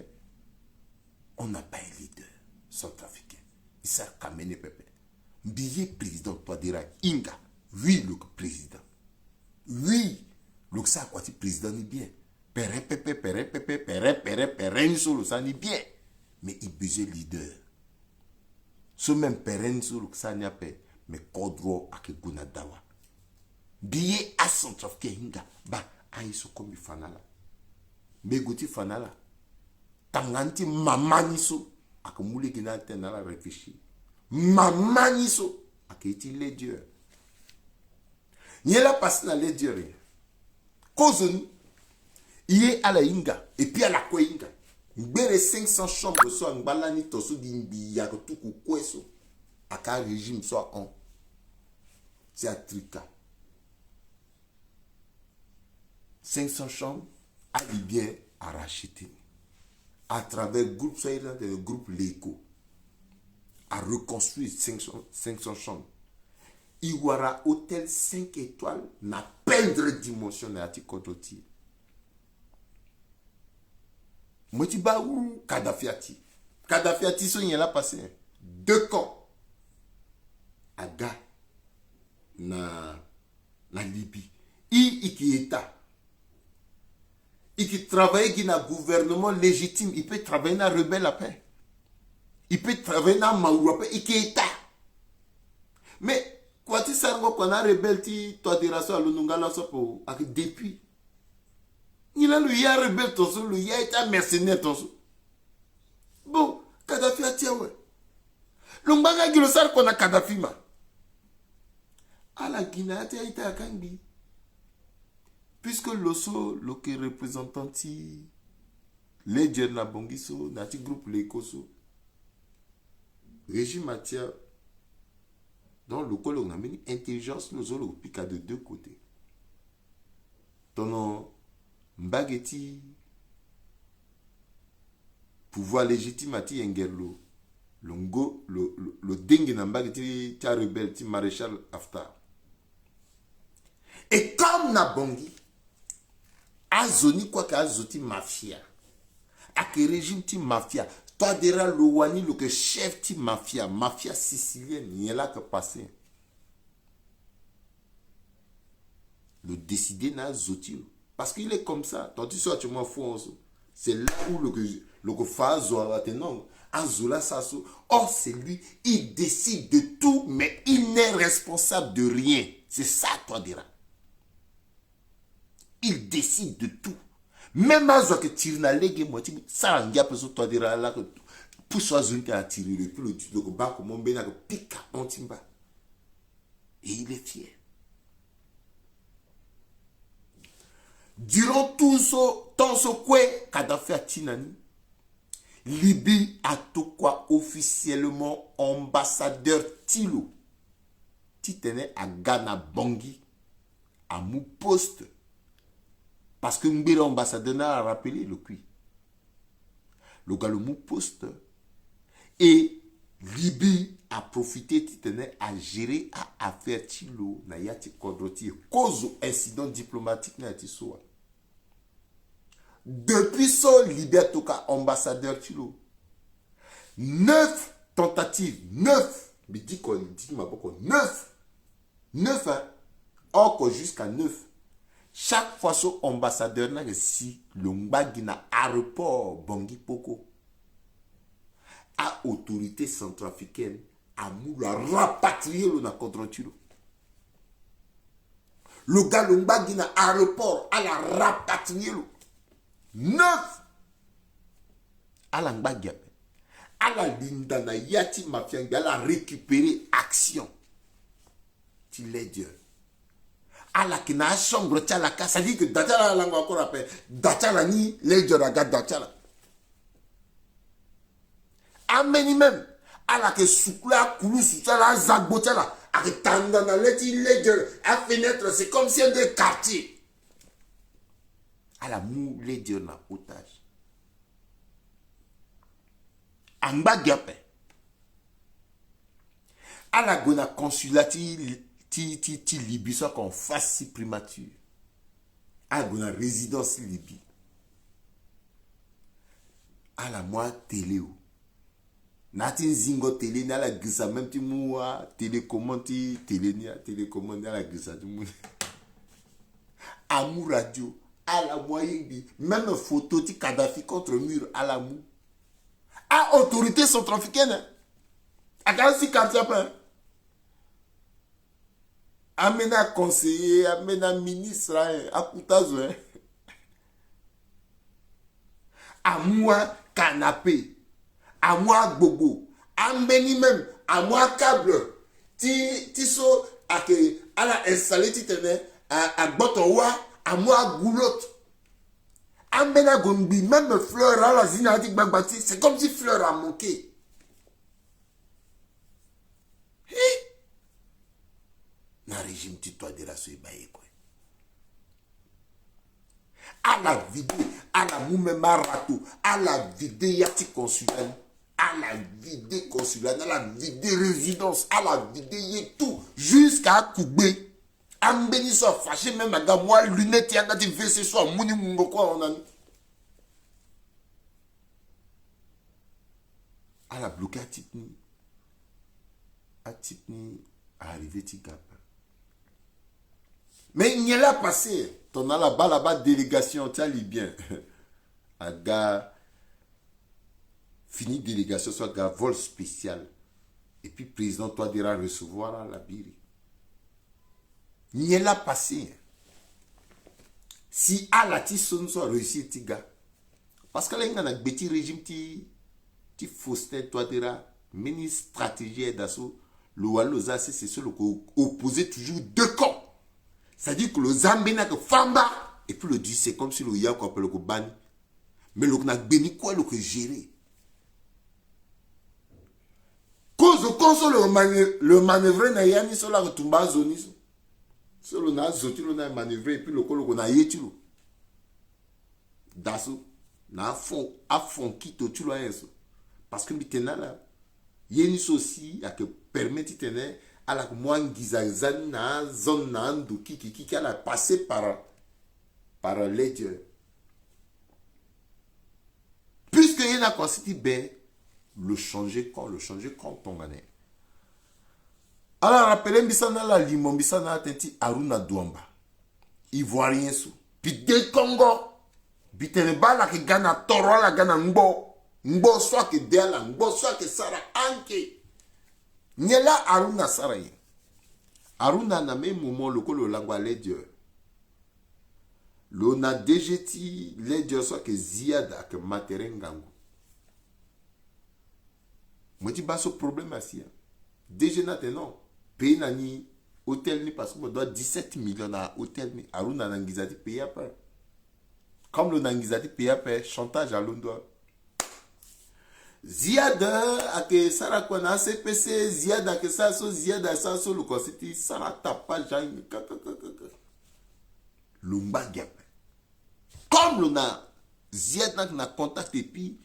On n'a pas un leader centrafricain. Il sert qu'à mener Pépé. Billet président, toi, dira Inga. Oui, le président. Oui, le ça, quoi, si président n'est bien. Péré, Pépé, péré, Pépé, péré, solo, ça n'est bien. Mais il besoin leader. Ce même péré, solo, ça n'est pas. Mais Kodro, Akeguna Dawa. Billet à centrafricain, Inga. Bah, aïe, comme il fanala. Begoti fanala. Tanganti mamaniso. Akamule gina tenala réfléchir. Mamaniso. Aketi les dieux. Nyela passe na les dieux. Kozoni. Iye à la inga. Et puis à la quoi inga. Mbere 500 chambres soit mbalani toso dimbi ya tuku kweso. Aka régime soit en. C'est à trika. 500 chambres a bien à racheter. À travers le groupe Soïla et le groupe Léco. À reconstruire 500 chambres. Il y aura hôtel 5 étoiles na peindre dimension na ati kodoti. Motiba ou Kadhafiati. Kadhafiati so y a passé 2 camps. Aga na Libye. Ikieta. Et qui travaille dans un gouvernement légitime, il peut travailler dans un rebelle à paix. Il peut travailler dans un maoua à paix, il est état. Mais, quand tu sais qu'on a un rebelle, tu as des rations à l'Unungala avec depuis. Il a le ya rebelle, le ya est un mercenaire. Bon, Kadhafi a tia, ouais. L'Ungaga qui le sait qu'on a Kadhafi, ma. À la Guinée, il a été à Kangi. Puisque l'osso, le qui représentant les jeunes na bongiso, nati groupe l'écoso, régime matière, dans le col on a mis intelligence, nous avons piqué de 2 côtés. Ton mbageti, pouvoir légitime à ti engerlo, le dingue na mbageti, tia rebelle, ti maréchal Haftar. Et comme na bongi, azoni quoi que azoti mafia. A que régime ti mafia. Toi dira le wani le que chef ti mafia. Mafia sicilienne. Il y a là que passer. Le décider na zoti. Parce qu'il est comme ça. Tandis que tu m'en fous. C'est là où le que fazo non. Azola sasso. Or c'est lui. Il décide de tout. Mais il n'est responsable de rien. C'est ça toi dira. Il décide de tout. Même à ce que tu n'as légué, moi, ça en a besoin de toi dire là que pour soi, je n'ai tiré le plus le bas comme mon bénin que pique en timba. Et il est fier. Durant tout ce temps, ce que Kadhafi a tinani, Libye a tout quoi officiellement ambassadeur Tilo. Titene à Ghana Bangui, à mon poste. Parce que Mbira ambassadeur a rappelé le cui. Le gars le mou poste. Et Libye a profité à gérer à affaire Tilo na yati kodroti cause incident diplomatique na yati soa. Depuis son Libye toka ambassadeur Tilo. 9 tentatives, 9. Mais dit qu'on dit ma beaucoup 9. 9 hein. Or jusqu'à 9. Chaque fois son ambassadeur n'a que si l'Ongbagi na aéroport Bangui Poko à autorité centrafricaine a moula rapatrier le na contre-tiro. Le gars l'Ongbagi na aéroport à la rapatrier le 9 à l'Ongbagi à la linda na yati mafia à la récupérer action. Tu l'es Dieu. À la qui n'a chambre tcha la ça dit que Dachala la langue encore appelle Dachala ni les Djoraga Dachala. Ameni même à la que soukla koulou soukla la zagbo tcha la à que tanda na leti les Djor à fenêtre c'est comme si un des quartiers à la mou les dire na otage amba gape à la gona consulat ti Libye soit qu'on fasse si primature à gona résidence Libye à la moi télé ou nati zingo télé na la grisa même ti moua télécommande ti télé ni télécommande na la grisa ti mou amour radio à la moyenne même photo ti Kadhafi contre mur à la mou à autorité centrafricaine à 46 quartiers amena conseiller amena ministre à Koutazo à moi canapé à moi bobo ambeni même à moi câble ti so à la installé ti tene à botowa à moi goulotte ambena gombi même fleur à la zina ti gbagbati c'est comme si fleur a manqué na régime ti toi de la so ibaye quoi à la vidéo à la moumé marato à la vidéo yati consulat à la vidéo consulat à la vidéo résidence à la vidéo tout jusqu'à Koubé ambeni soit fâché même à moi lunette yanga ti vc soit mouni mungo quoi on a à la bloqué à Titni arrivé ti gap mais il n'y a là passé ton a là-bas délégation tu as libyen à gars fini délégation soit gars vol spécial et puis président toi dira recevoir à la biri il n'y a là passé si à la ti son soit réussi ti gars parce que là il y a un petit régime ti Faustin toi dira mini stratégie d'assaut le waloza c'est ce que opposé toujours deux camps. C'est-à-dire que le Zambie n'a que Famba. Et puis le dit, c'est comme si le Yako appelle le ban. Mais le n'a béni quoi le que gérer. Cause le manœuvre n'a y'a ni sur la retumba zonis. Sur le n'a zoti le n'a manœuvré. Et puis le col n'a yé tu. Dasso. N'a fond qui te tu l'as. Parce que maintenant là. Y'a ni aussi à que permettre tenir. À la moine gizazan na zone na nduki qui a passé par l'aide. Puisque il a constitué le changer quand on gagne. Alors rappelez bisana la limon bisana tenti Aruna Douamba. Ivoirien sous. Puis des Congo. Bitene bala que gana toro la gana mbo soit que dela mbo soit que sara anke. Nyela Aruna Saraye. Aruna na même moment le colo langwa ledger. Le na DGT ledger soit que ziada que materengangu. Moi dis pas ce problème assis. DG na non. Paye na ni hôtel ni parce que doit 17 millions à hôtel ni Aruna nangizati paye après. Comme le nangizati paye après chantage à Londres. Ziada ake sara kwa na CPC ziada ke sa so le constitue sara tapa jang lumba gap comme le na ziada na contact et puis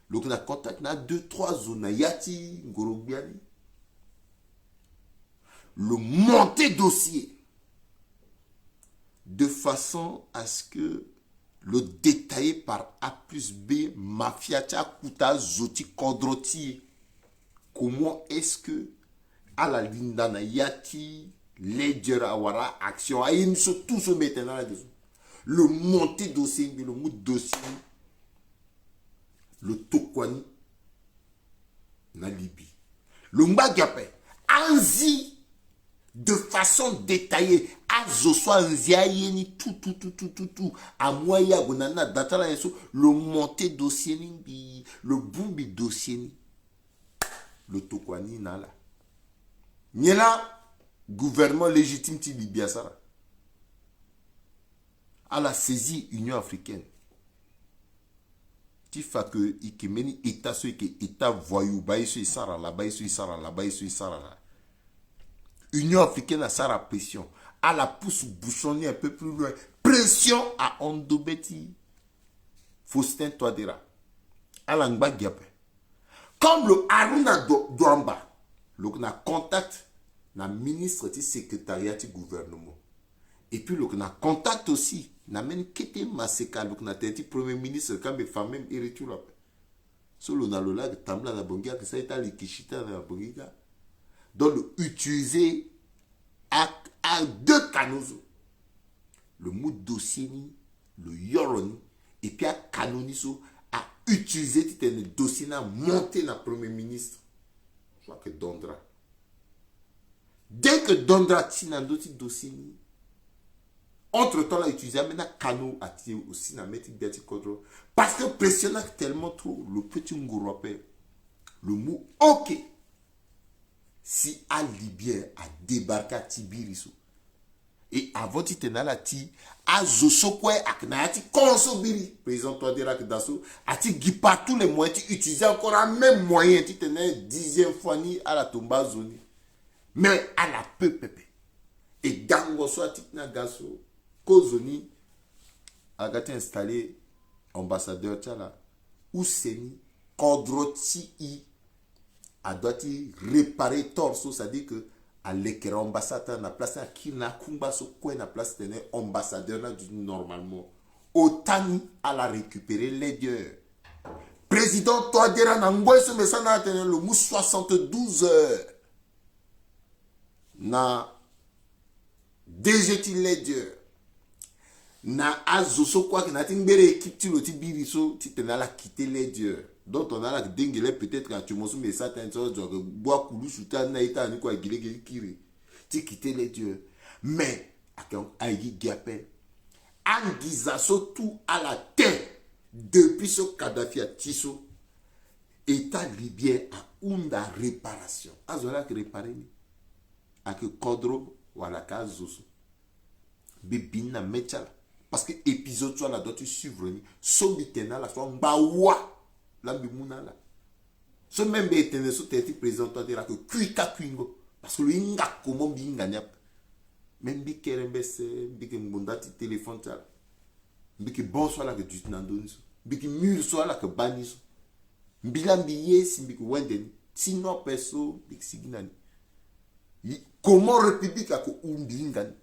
le na contact na 2-3 zones yati ngorobiani le monter dossier de façon à ce que le détaillé par A plus B, mafia, kuta, zoti, kodroti. Comment est-ce que à la lindana yati, ledger awara, action, aïe, tout se mettait là-dessus. Le monté dossier, le mot dossier, le tokwani, na Libye. Le mbagapé, anzi, de façon détaillée, soit tout, à moyen gonana datala yeso, le monté dossier ni, le boumbi dossier ni, le tokwani nala. Nyela, gouvernement légitime ti Libya sara. À la saisie Union africaine. Ti fa que ikemeni état so que état voyou baïso sara la baïso sara la baïso sara la. Union africaine a sa pression. À la pousse bouchonner un peu plus loin. pression à Ondobeti Faustin Touadéra à l'angba Giape comme le Aruna Douamba le na contact na ministre du secrétariat du gouvernement et puis le na contact aussi na men kete maseka le na teti premier ministre quand mes femmes même irritu là solo na lola de tambla na bongia que ça est à l'ikishita na bongia donc utiliser à deux canaux le mot dossier ni le yoroni et puis à canoniso à utiliser le dossier na monter na premier ministre je crois que Dondra dès que Dondra tina d'autres dossiers ni entre temps là utiliser maintenant canaux à tirer aussi na mettre bien contrôle parce que pressionne tellement trop le petit ngouropé le mot ok si à Libyen a débarqué à Tibiriso et avant de tenir la ti à Zosokwe à Knayati Konsobiri président Touadéra Dasso a ti guipa tous les moyens tu utiliser encore un même moyen tu tenais 10e fois ni à la tomba zone mais à la peu pépé et dango soit tina gaso kozoni a gâté installé ambassadeur tchala ou seni kodroti i a doit réparer torso ça dit que à l'écran ambassadeur na place à qui na kumba so quoi na place tenait ambassadeur na du normalement autant à la récupérer les dieux président Touadéra na ngweso mais ça na tenait le mou 72 heures na DGT les dieux na azoso quoi que na timbere équipe ti loti biriso ti tenait la quitter les dieux donc on a la dengue peut-être quand tu m'as mais ça t'as un bois coulou sous ta naïta ni quoi guilé kiri tu quitter les dieux mais à y gapé angizaso tout à la terre depuis ce Kadhafi à Tiso état libyen à unda réparation azola que réparer à que Kodro wala ka zoso bibina metchala parce que épisode soit là doit tu suivre ni so bitena la soit mbawa la bimuna la ce même bétene so teti président Touadéra que kuika kuingo parce que lui nga comment binga nyap même bi kerembe se bi ke mbondati téléphone tala bi ke bon soit là que du nandoniso bi ke mur soit là que baniso mbila mbiye si bi ke wendeni sinon perso bi siginani comment république a ko umbingani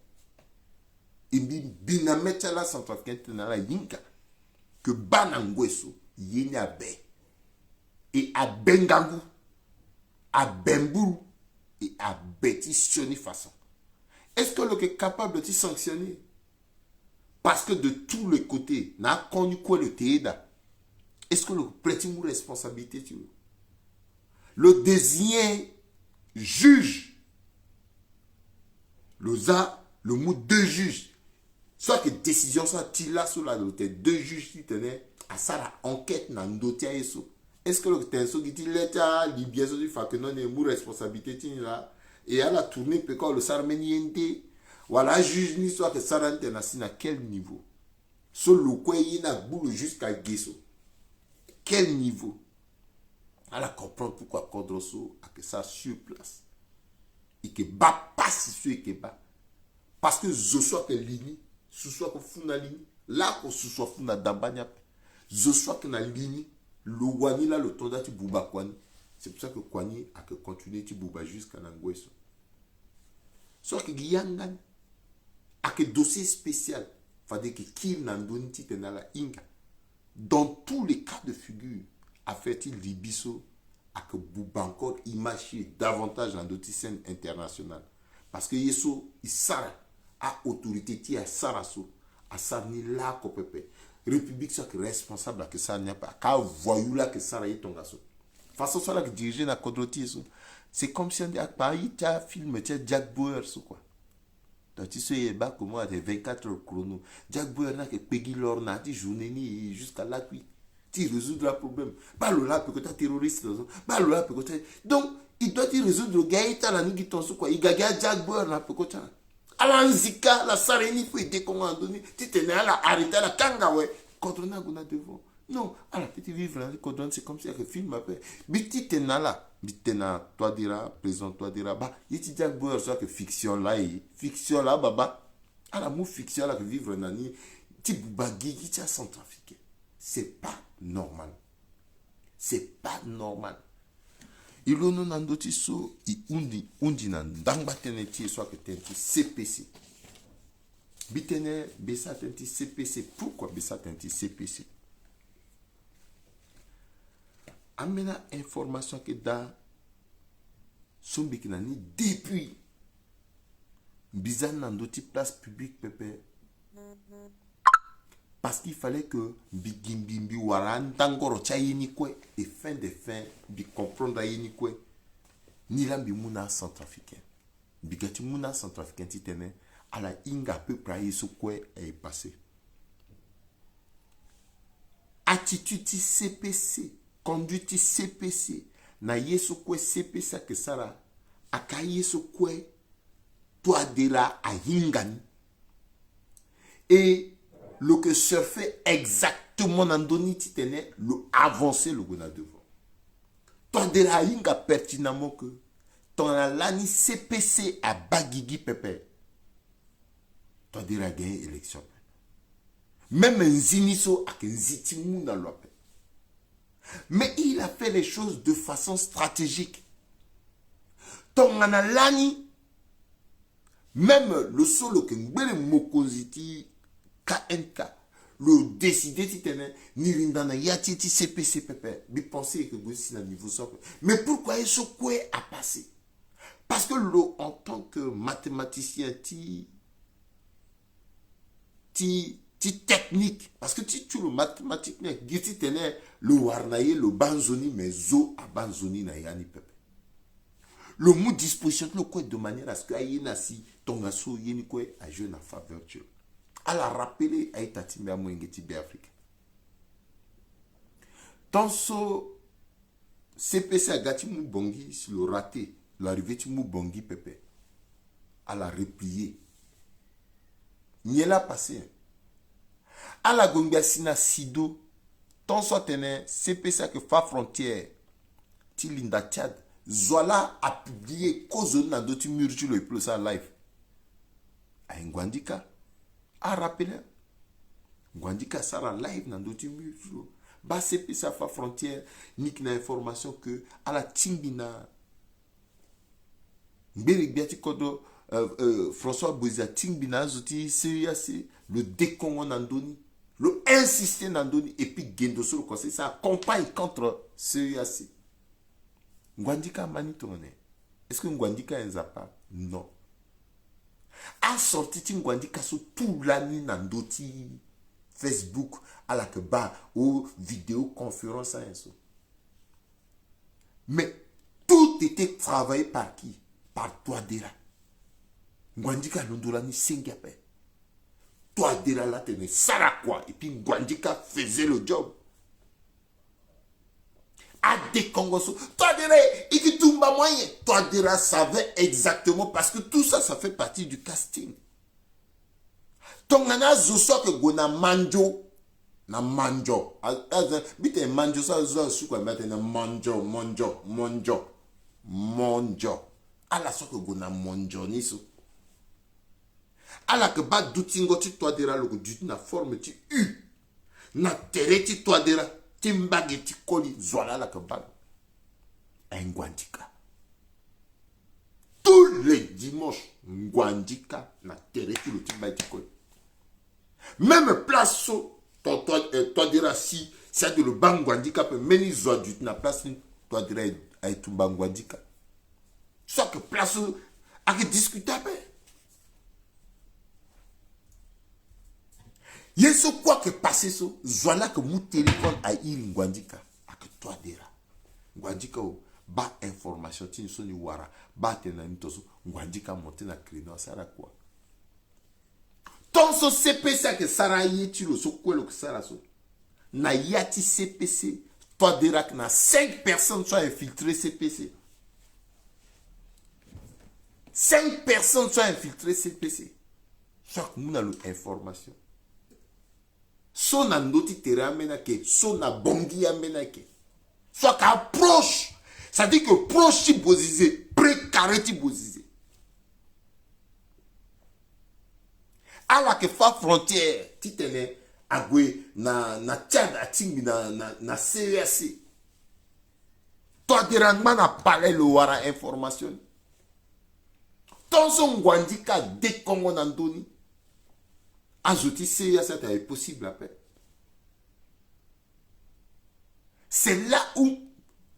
imbi binamecha la centrafricaine na la yinka que banangweso yeni abe et à Bengangu, à Bemburu et à Bétitioni façon. Est-ce que l'on est capable de sanctionner? Parce que de tous les côtés, n'a connu quoi le Téda. Est-ce que le prête une responsabilité tu veux? Le désigné juge, le mot de juge, soit que décision soit là sur la doté, deux juges qui tenaient à ça la enquête n'a doté et so. Est-ce que le tenso qui dit l'état libyen so dit que non est mou responsabilité là et à la tournée peut quand le sarmeniente voilà juge ni soit que sarante na quel niveau so le quoi il na boule jusqu'à Guesso quel niveau à la comprendre pourquoi Kodroso a que ça sur place et que ba pas si sûr que ba parce que je soit que ligne sous soit que funa ligne là que sous soit funa dambanya je soit que na ligne le wani là le tonda ti buba kwani c'est pour ça que kwani a que continuer ti buba jusqu'à Nangweso soit que giyangan a que dossier spécial fade que kil nandoni ti tenala inga dans tous les cas de figure a fait il libiso a que buba encore imagier davantage dans d'autres scènes internationales parce que yeso il sara a autorité ti a saraso a sarni la ko pepe République soit responsable que ça n'y a pas qu'à voyou là que ça y est ton gasso façon ça là que diriger la Kodroti c'est comme si on dit à Paris tu as film tu as Jack Bauer ou quoi donc tu sais bah comment à 24 heures chrono Jack Bauer n'a que Peggy Lorna tu journée ni jusqu'à la cuit tu résoudre le problème pas le là peut que tu terroriste pas le là peut que donc il doit y résoudre le gars il t'a la nuit ton sou quoi il gagne Jack Bauer là peut que tu Alanzika, la sareni pour aider comment donner. Tu t'es à la arrêter la kangawe. Quand on a devant. Non, à la petite vivre là, c'est comme si un film appelle. Biti tena là, bitena Touadéra, président Touadéra, bah, il dit Jack Bauer soit que fiction là, baba. À la mou fiction, à la vivre nani, ti bagigi tia centrafricain. C'est pas normal. C'est pas normal. Ilono nandoti so I undi nan dangba tene ti so que tenti CPC. Bitene besa tenti CPC. Pourquoi besa tenti CPC? Amena information que da sombi nani depuis bizan nandoti place publique pepe. Parce qu'il fallait que Bigimbi Waran Tangoro Tchayinikwe et fin de fin, bi comprendre Yinikwe, ni la Bimouna centrafricain. Bigati Mouna centrafricain titene, à la inga peu praye sous quoi est passé. Attitude CPC, conduite CPC, na yesu kwe CPC que sara, akaye sou kwe, toi de la a hingani. Et le que se fait exactement dans Doni Titene, le avancer le gouvernement devant. Toi de la inga pertinemment que ton lani CPC à Bagigi Pepe. Toi de la gagné élection. Même un ziniso a qu'un zitimou dans l'opé. Mais il a fait les choses de façon stratégique. Ton lani, même le solo que m'bele mokoziti KNK, le décider titene, ni rindana yati ti CPC pepe, bi penser que vous si na niveau socle. Mais pourquoi est-ce quoi a passé? Parce que l'eau en tant que mathématicien ti technique, parce que tu le mathématique ne giti tene le warnaye le banzoni mais zo a banzoni na yani pepe. Le mot disposition le quoi de manière à ce que ayena si ton asso yeni quoi a joué na faveur tu. À la rappeler à Itatimbe à Mwengeti Afrique. Dans ce CPC à Gati Moubongi, sur le raté, l'arrivée de Moubongi Pepe, à la replier. N'y l'a passé. À la Gongasina Sido, tant soit tene CPC que fa frontière, Tilinda Tchad, Zola a publié cause na doti murju le plus en live. À Ngwandika. A rappeler Gwandika Sara live dans d'autres murs. Ba CPC fa frontière nik na information que à la Timbina Mberi biati kodo François Bouza Timbina zoti CIAC le décongo nandoni le insister nandoni et puis gendo sur le conseil ça campagne contre CIAC. Gwandika manitone. Est-ce que Gwandika est zapa? Non. A sorti Ngwandika sur tout l'année dans d'autres Facebook à la keba ou vidéoconférence. Mais tout était travaillé par qui? Par Touadéra. Ngwandika l'ondolani Singape. Touadéra là tenait Sarakwa et puis Ngwandika faisait le job. À des Congos. Touadéra, il tout bas moyen. Touadéra savait exactement parce que tout ça, ça fait partie du casting. Tongana zoso que gona manjo na manjo. Bite manjo ça zo su quoi mettre na manjo. Ala so que gona manjo ni so. Ala que ba doutingo ti Touadéra le du na forme ti u. Na tere ti Touadéra. Timbageti koli zola la kebab. Ngwandika. Tous les dimanches, Ngwandika na tereti le timbageti koli. Même place so, toi dira si, c'est de le bangwandika peut mener zoa du na place toi dira ay tu bangwandika. Soit que place so, a que discutable. Yeso quoi que passe so, zola que mon téléphone a eu Ngwandika, a que toi dira. Ngwandika ba information ti so ni wara, ba tena nitoso, Ngwandika monte na créneau sara quoi. Ton so CPC que sara yeti lo so quoi lo que sara so. Na yati CPC, toi dira que na 5 personnes sont infiltrées CPC. 5 personnes sont infiltrées CPC. Chaque monde a l'information. So na ndoti tere amenake, so na bongi amenake. Soit qu'approche, ça dit que proche ti bozizé, précaré ti bozizé. ala ke fa frontière titene agwe na Tchad atingi na CEAC toi derangma na palais le wara information tonso ngwandika de Congo na ndoni ajouter CEAC c'est possible après. C'est là où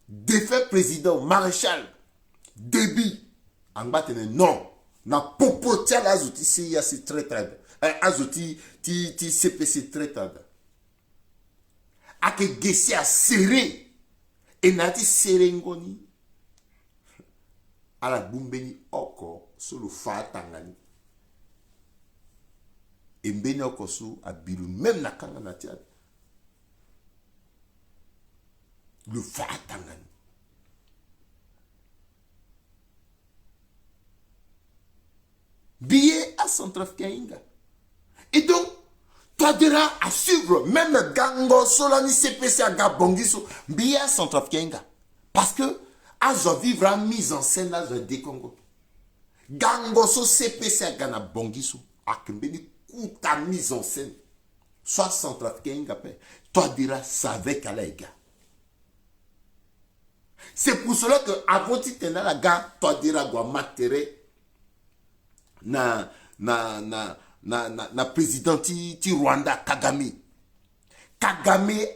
défait président maréchal Déby en bas non na popo tia la ajouter CEAC très très ajouter ti CPC très très ake gesi a serré et nati serré ngoni ala bumbeni oko solo fa tangani et mbeni oko su abiru même na kanga na tia le fa tangani billet à Centrafricain. Et donc, toi diras à suivre, même Gango, Solani, CPC, à Gabongiso, billet à Centrafricain. Parce que, à vivre en mise en scène, à des Congo. Gango, CPC, à Gana Bongiso, à Kembeni, ta mise en scène. Soit Centrafricain, toi diras, ça avec Alaïga. C'est pour cela que, avant de tenir la gare, toi diras, Guamatere, na président ti Rwanda Kagame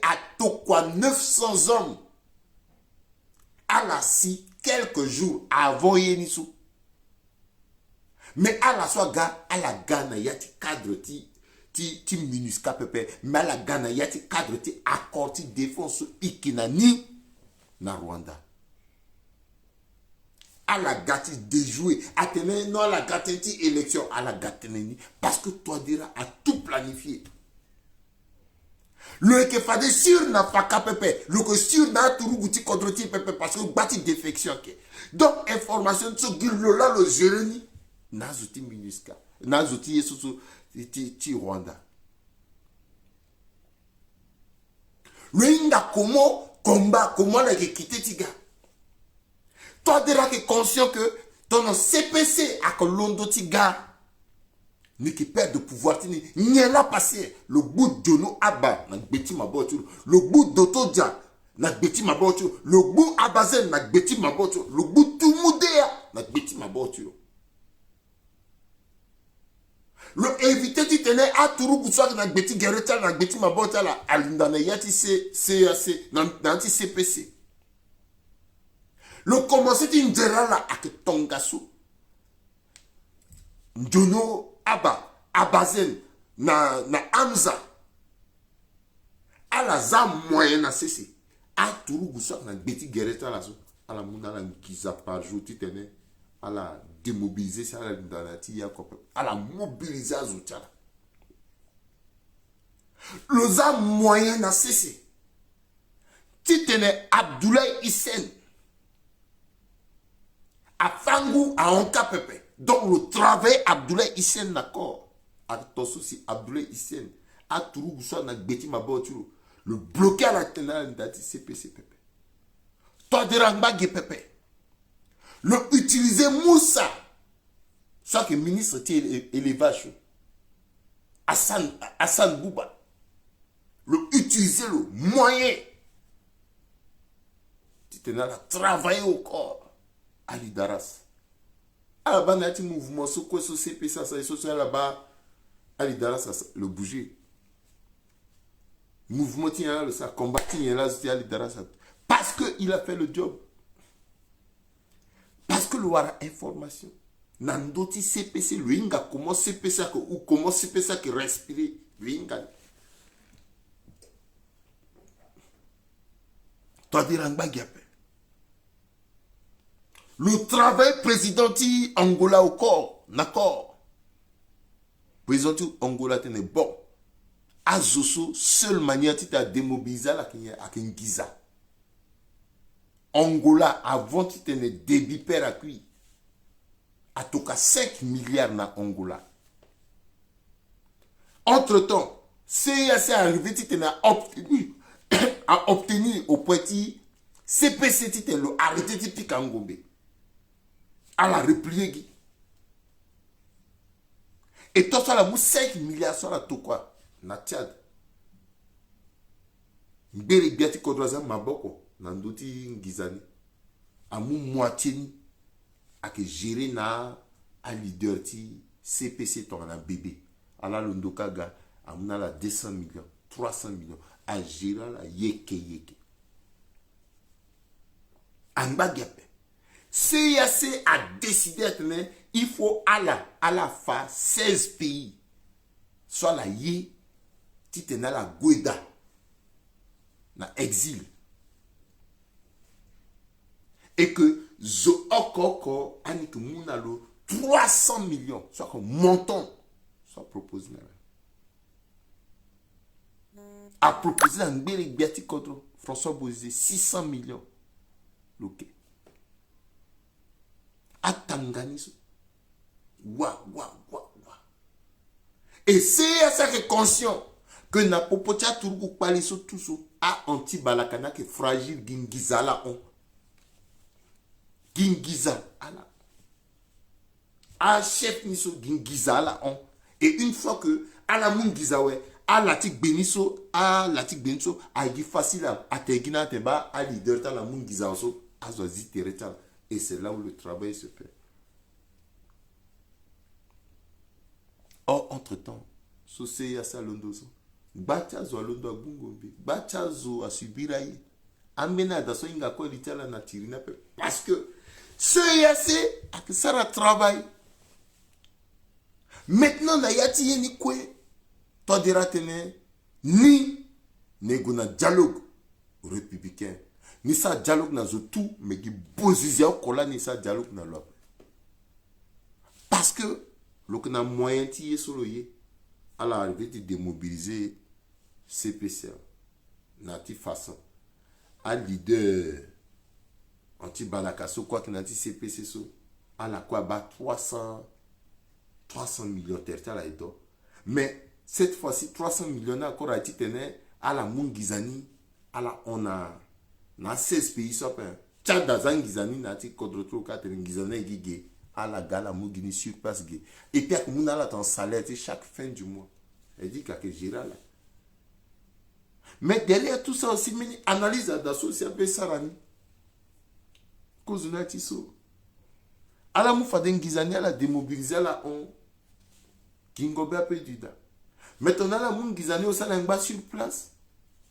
a tokwa 900 hommes à la si quelques jours avant Yenisu mais à la soit ga à la Ghana yati cadre ti MINUSCA pepe mais à la Ghana yati cadre ti accord ti défense ikinani na Rwanda à la gâte déjouer, à tenir non la gâte élection, à la gâte parce que toi diras à tout planifier. Le que fade sur n'a pas capé, le que sur n'a tout gouti contre pepe parce que bâti défection. Donc information sur Gilola le Jérémy, Nazuti MINUSCA, Nazuti Yesusu ti Rwanda. Le inga comment la quitté tiga. Toi, tu es conscient que ton CPC a que l'ondo tiga ni qui perd de pouvoir, ni là passé le bout de nous abba, na beti ma voiture, le bout d'Otodia, na beti ma voiture, le bout abazen, na beti ma voiture, le bout tout moudéa, na beti ma voiture. Le éviter de tenir à Tourou Boussoir, na beti guerreta, na beti ma voiture, la alinda na yati CAC, na CPC. Le commencé une là avec Tongasu. Njono Abba, Abazen, na Hamza. À la zam moyenne à ceci. À Tourougoussa, na Betty Guerreta la so. À la mouna la Giza par jour, tu tenais. À la démobiliser, ça la danati à la mobiliser à Zoutiala. Le zam moyen à ceci. Tu tenais Abdoulaye Hissène. À Fangou, à Onka Pepe. Donc le travail Abdoulaye Hissène d'accord. À ton souci, Abdoulaye Hissène. À Tourou, soit na Beti Maboturo. Le bloquer à la télé d'Ati CPC Pepe. Toi de Rangba Pepe. Le utiliser Moussa. Soit que ministre était élevage. Hassan Bouba. Le utiliser le moyen. Tu tenais à travailler au corps. Ali Daras. Ah, bah, n'a-t-il mouvement, ce quoi, ce CP, ça, là-bas. Ali Daras, le bouger. Mouvement, tiens, ça, combat, tiens, là, c'est Ali Daras. Parce qu'il a fait le job. Parce que le Wara information. Nandoti CPC, le Inga, comment CPC, ou comment CPC qui respire, le Inga. Toi, dire un bagapé. Le travail présidenti Angola au corps, d'accord. Présidenti Angola tenait bon. Azoso, seule manière de démobiliser la Kingiza. Angola, avant de tenir débit père à cuit. À tout cas 5 milliards na Angola. Entre-temps, CIAC arrivé, tu a obtenu au petit CPC, tu le arrêté de Pikangombe. À la replier. Et toi, ça la mou 5 milliards, ça la tout quoi. Na Tchad. Mbele biati kodroza maboko. Nandoti ngizani. Amu moitié ni. Ake gérer na a leader ti CPC ton na bébé. Ala londoka ga. Amuna la 200 millions. 300 millions. A gérer la yeke. Amba gape. CIAC a décidé de il faut à la fin 16 pays. Soit la yé, titena la Gueda, na exil. Et que zo okoko anik munalo 300 millions, soit comme montant, soit proposé. A proposé un bel biati contre François Bozizé 600 millions. Ok. A Tanganiso. Wa. Et c'est ça qui est conscient que na popotia turuku paliso tout a anti balakana qui est fragile gingiza la on. Gingiza ala. A chef niso gingiza la on. Et une fois que ala mungiza we a latik beniso a gi facile à tegina teba a leader ta la mungiza so a zozi tereta. Et c'est là où le travail se fait. Or, entre-temps, Sosé ya sa londoso. Bachazo a londo a bungombe. Bachazo a subiraye. Amena da so inga ko litala na tirina pe. Parce que ce yase a que ça travail. Maintenant, na yati yeni kwe. Toi dira tene. Ni neguna dialogue républicain. Ni sa dialogue na zo tout. Mais qui bozizia au kola ni sa dialogue na loi. Parce que lorsque na moyen ti solo ye à l'arrivée de démobiliser CPC na ti façon à leader anti balakaso quoi que na ti CPC so à la quoi ba 300 millions terre la edo mais cette fois-ci 300 millions encore a ti tene à la mungizani à la on a na 16 pays so pe Tchad dazangizani na ti kodrotro ka ngizana gige à la gala mougini sur place gay. Et puis, comme on a ton salaire chaque fin du mois. Elle dit qu'il y a que gérer là. Mais derrière tout ça aussi, analyse d'association peu sarani. Cause de l'atiso. À la moufa d'engizani, à la démobiliser là, on. Kingobe a perdu da. Maintenant, la moungizani au salangba sur place.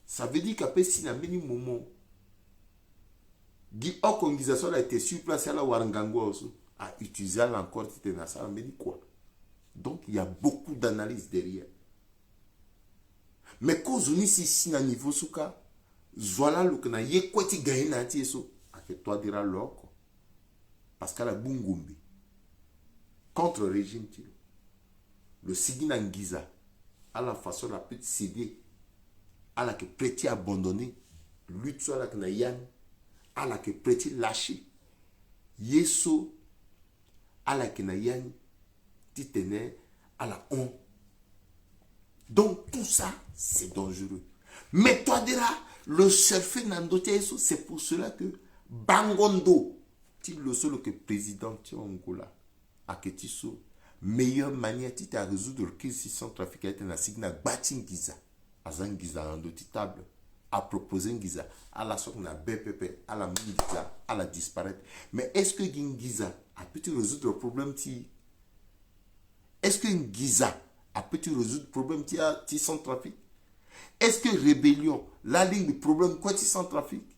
Ça veut dire qu'après, si la mini moment. Guy Okongization a été sur place à la Warangango aussi. À utiliser encore ça mais dit quoi. Donc il y a beaucoup d'analyses derrière. Mais cause on ici na niveau souka voilà le que na ye quoi ti gagner na ti so à que toi dira l'or parce qu'à la bungumbi contre le régime ti le sigina ngiza à la façon la petite céder à la que prêter abandonner lutte sur la que na yan à la que prêter lâcher yeso à la Kenayan, titene, à la on. Donc tout ça, c'est dangereux. Mais toi, déjà, le surfer nandote, c'est pour cela que Bangondo, le seul que président de Angola, a ketiso, meilleure manière à résoudre le crise centrafricaine est la signa Batin Giza, à Zangiza, nandote table, à proposer Giza, à la sorte na BPP, à la Giza, à la disparaître. Mais est-ce que Giza a pu résoudre le problème ti? Est-ce que Giza a pu résoudre le problème ti Centrafrique? Est-ce que rébellion, la ligne du problème quoi ti Centrafrique?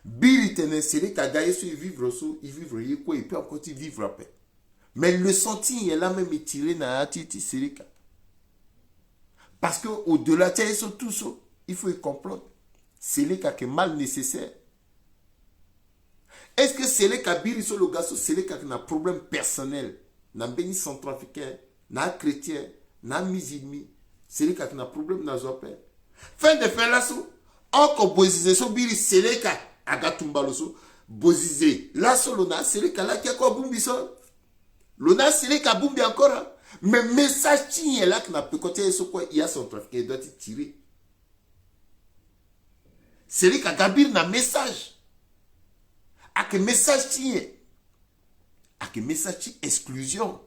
Billy Tene, c'est les Kagaye sur vivre so, il vivre quoi, il peut encore vivre après. Mais le senti est là même tiré na ti Sérika. Parce que au-delà de tout ça, il faut y comprendre. C'est les cas qui est mal nécessaire. Est-ce que c'est les Kabiri sur le gaz, c'est les cas qui ont un problème personnel, n'a béni centrafricain, n'a chrétien, n'a musulman, c'est les cas qui ont un problème dans leur père. Fin de faire là, encore bozizé, so biri, c'est les cas, agatumba loso, bozizé, là, l'on a, c'est les cas là qui a quoi boumbi ça. L'on a, c'est les cas boumbi encore. Mais message qui est là, qui n'a pas côté, il y a centrafricain, il doit être tiré. C'est les cas Kabir n'a message. À que message tient, à que message exclusion.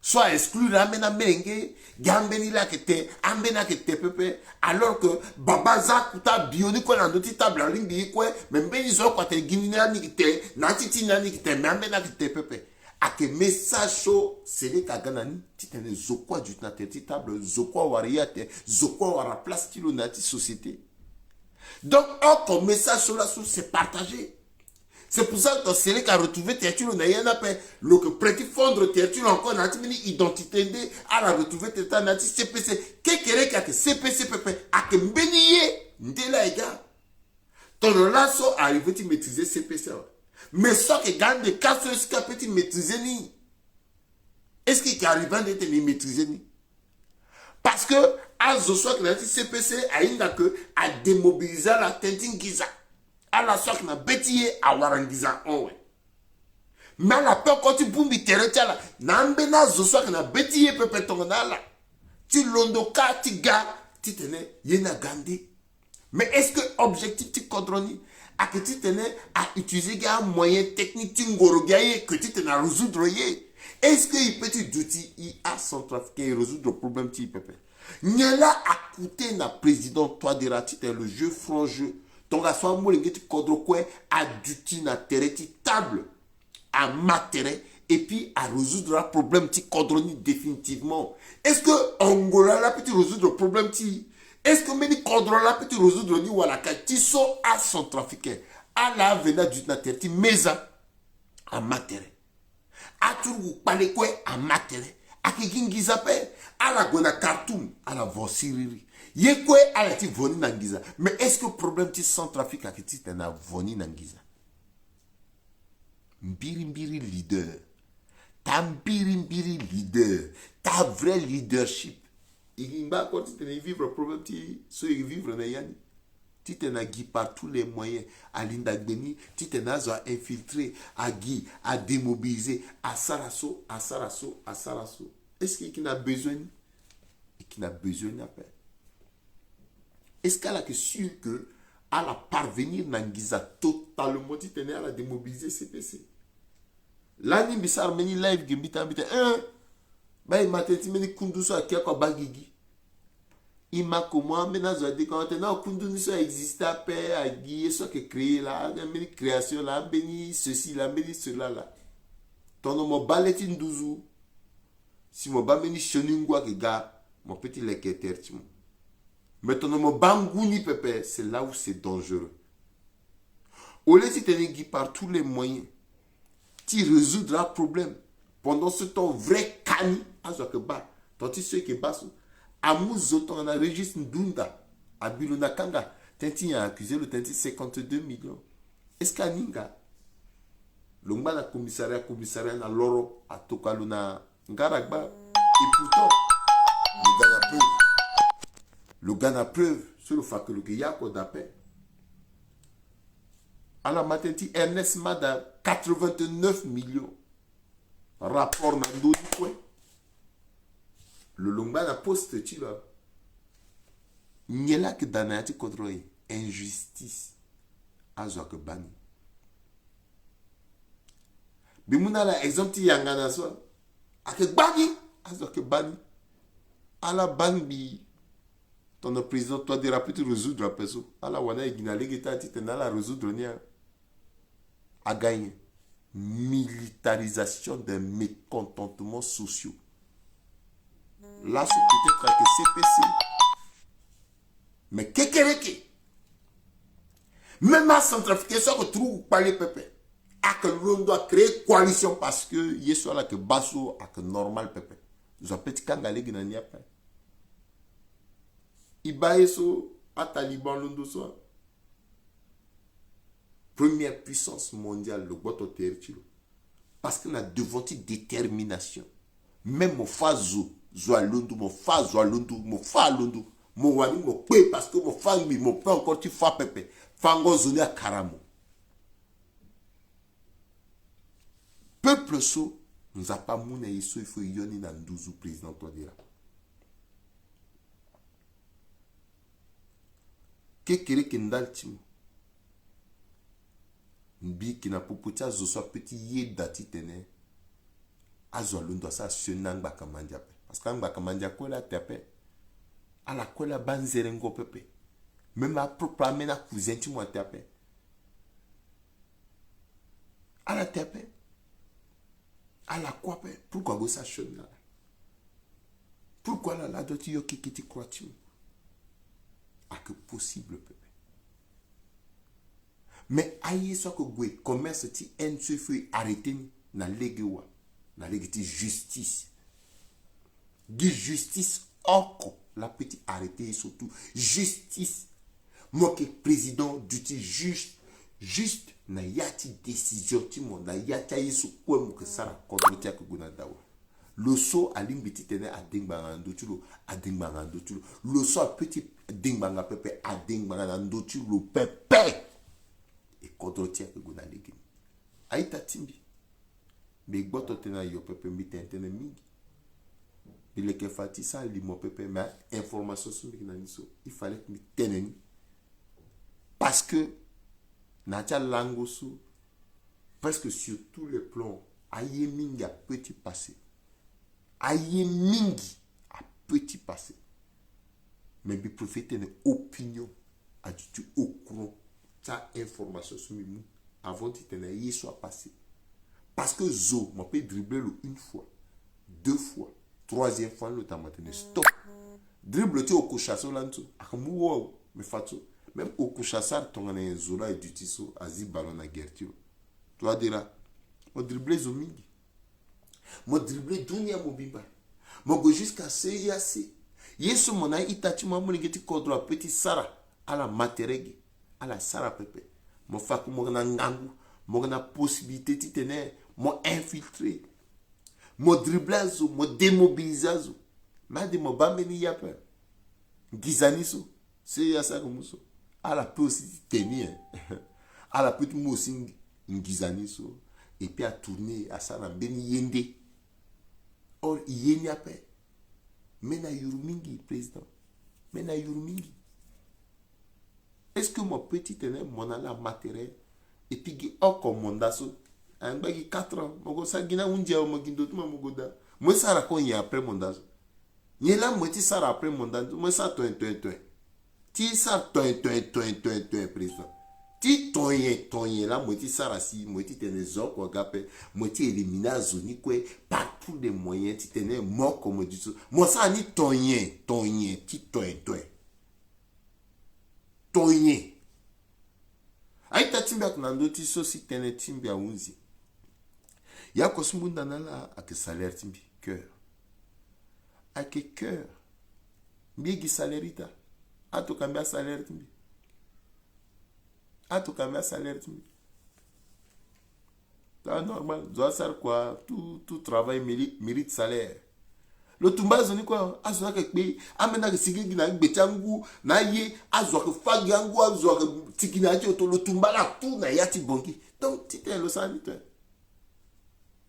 soit exclure amena menge gambeni la kete ambena kete pepe alors que babaza kuta bioni ko na ndoti table ringi ko membeni zo ko te ginina ni kete na titi na ni kete ambena kete pepe ake message so sele kaganani titene zokwa du na tete table zokwa wariate zokwa wara place kilo na ti société. Donc un message sur la source c'est partagé. C'est pour ça que c'est qui a retrouvé Tertulo n'a rien appelé. Le que prêt fondre Tertulo encore n'a pas identité à la retrouver Tertulo n'a pas CPC. Qu'est-ce que CPC pepe à que bénier ndela ega. Ton lasso arrive tu maîtriser CPC. Mais ça que gagne des cas sur ce que tu maîtriser ni. Est-ce qu'il arrive à être maîtriser ni? Parce que à ce soir que la CPC a une que à démobiliser la tenting giza. À la sorte na bêtier à warangiza onwe. Mais à la peur quand tu boumes terre là, n'ambena zo que na bêtier pepe tongana là. Tu londoka ti ga ti tene yena gandi. Mais est-ce que objectif ti contrôle à que tu tene à utiliser un moyen technique ti ngorogaye que tu tene à résoudre yé? Est-ce que il peut d'outils IA centrafricain résoudre le problème ti pepe? Nyela à coûter na président toi de ratite le jeu franc jeu. Donc, à ce moment-là, il a duti na tereti table à matériel et puis à résoudre le problème ti codroni définitivement. Est-ce que Angola là peut résoudre le problème ti? Est-ce que Meni Codrola peut résoudre ni wala ti so à son trafiquant à la vena du na tereti meza à matériel. À tout parler quoi à matériel. À qui gingizape à la gona Khartoum à la Vosiriri. Yekwe a été voni nangiza. Mais est-ce que le problème de Centrafrique a été voni nangiza? Mbiri leader. Ta mbiri leader. Ta vrai leadership. Il va continuer à vivre le problème de ceux qui vivent dans Yanni. Tu t'en as guidé par tous les moyens. À l'Indagdeni, tu t'en as infiltré, à guider, à démobiliser, à Sarasso. Est-ce qu'il a besoin? Et qu'il a besoin d'appel? Est-ce qu'elle a sûr que à la parvenir Nangiza totalement tenir à la démobiliser CPC? Là, ni bisa armeni live gembita bita bah il m'a tenti meni kunduso a kia kwa bagigi. Il m'a comment mena zo dit quand na kunduso existe à paix à guier ce que créer là, meni création là, béni ceci là, béni cela là. Ton nom baletin douzu. Si mon ba meni choningwa que gars, mon petit leketer timo. Maintenant, Bangouni Pepe, c'est là où c'est dangereux. Au lieu de te par tous les moyens, tu résoudras le problème. Pendant ce temps, vrai cani, à ce que bas, tandis ceux qui passent, à Mouzoton, on a registre Ndunda, à Bilona Kanga, Tinti a accusé le Tinti 52 millions. Est-ce qu'à Ninga, l'Ongba na commissariat, na Loro, à Tokaluna, Ngaragba, et pourtant, le gars n'a preuve sur le fait que le gars a d'appel. À la matin, Ernest Mada, 89 millions. Rapport Nando du coin. Le Longba n'a poste, tu là. Il n'y a là que Danati contrôle. Injustice. Azo que bani. Bimouna la exemple, Yangana so. A que bani. Azo que bani. À la bani. Ton président, toi, de rapide résoudre la personne. Alors, on a ignalé que tu as la résoudre. À gagner. Militarisation des mécontentements sociaux. Là, c'est peut-être que CPC. Mais qu'est-ce même à Centrafrique, ça retrouve par les pépés. À que l'on doit créer coalition parce que il y a soit là que basso, à que normal pépé. Nous avons petit kangalé qui n'en a pas. Ibaeso à Taliban Londoso. Première puissance mondiale, le Boto Territoire. Parce qu'on a devant détermination. Même mon fazo, Zoalondo, mon fa Zoalondo, mon fa Londo, mon wani, mon pe, parce que mon famille, mon père encore tu fa pepe. Fango zoné à Karamo. Peuple so, nous a pas mouné iso, il faut yoni dans 12 président Todira. Kekere kendal timo. Nbi qui n'a pas petit zo soit petit yé dati tene. azo lundo sa sionang bakamandia pe parce que bakamandia ko la tepe ala ko la banzere ngo pepe même a propre amena cousin tu mo tepe ala tepe ala quoi pe pourquoi go sa sionang pourquoi la doti yo kiti crois-tu a que possible pepe mais aïe so que gwe commerce ti en se fait arrêter na legewa na legiti justice di justice oko la petite arrêter surtout justice moi que président du juste na yati décision ti mo na yati yesu ko mo que sara contre ti ko guna dawa le so alimbiti tene adingba ndotulo adingba ndotulo le so petit dingba pepe adingba ndotulo pepe et contre ti ko guna legi aita timbi mais gboto tena yo pepe mi tene mingi il est que fatisa limo pepe mais information sur mi naniso il fallait que mi teneni parce que natia langosu presque sur tous les plans aye mingi a petit passé aye mingi a petit passé mais bi profiter une opinion a du au courant ta information sur mi avant de tenir y soit passé parce que zo m'a peut dribbler une fois deux fois troisième fois le temps maintenant stop dribble tu au couchasso lanto akamu wow me fato même au couchassar ton ane zola et du tiso azi ballon na gertio toi dira mo dribbler zo mingi mo dribbler dunia mo bimba mo go jusqu'à CIAC yesu mona itati mo mo ngeti kodro petit sara ala materege ala sara pepe mo faku mo na ngangu mo na possibilité ti tener mo infiltrer mo driblazo mo démobilisazo ma de mo bameni yape gizaniso c'est ya ça comme ça à la peut aussi tenir à la peut mo aussi gizaniso et puis à tourner à ça na beni yende or yeni ape mena yurumingi président mena yurumingi est-ce que mon petit tenait mon ala matériel et puis qui au commandaso un bagi 4 ans mogo sa gina undia mo gindo tuma mogo da mo sara ko ya après mondazo yela mo ti sara après mondazo mo sa to ti sa to président ti tonye la mo ti sara si mo ti tene zo ko gape mo ti éliminer zoni ko par tous les moyens ti tene mo comme du tout mo sa ni tonye ti tonye aita timbia kunando ti so si tene timbia unzi ya kosmunda nala ak salaire timbi cœur ak cœur mbiegi salerita ato kambia salaire timbi ta normal doit ser quoi tout travail mérite salaire le tumbazo ni quoi azwa ke pe amena ke sigigi na gbechangu na ye azwa ke fagangu azwa ke tikina ti to le tumbala tout na yati bongi donc ti te lo sanitaire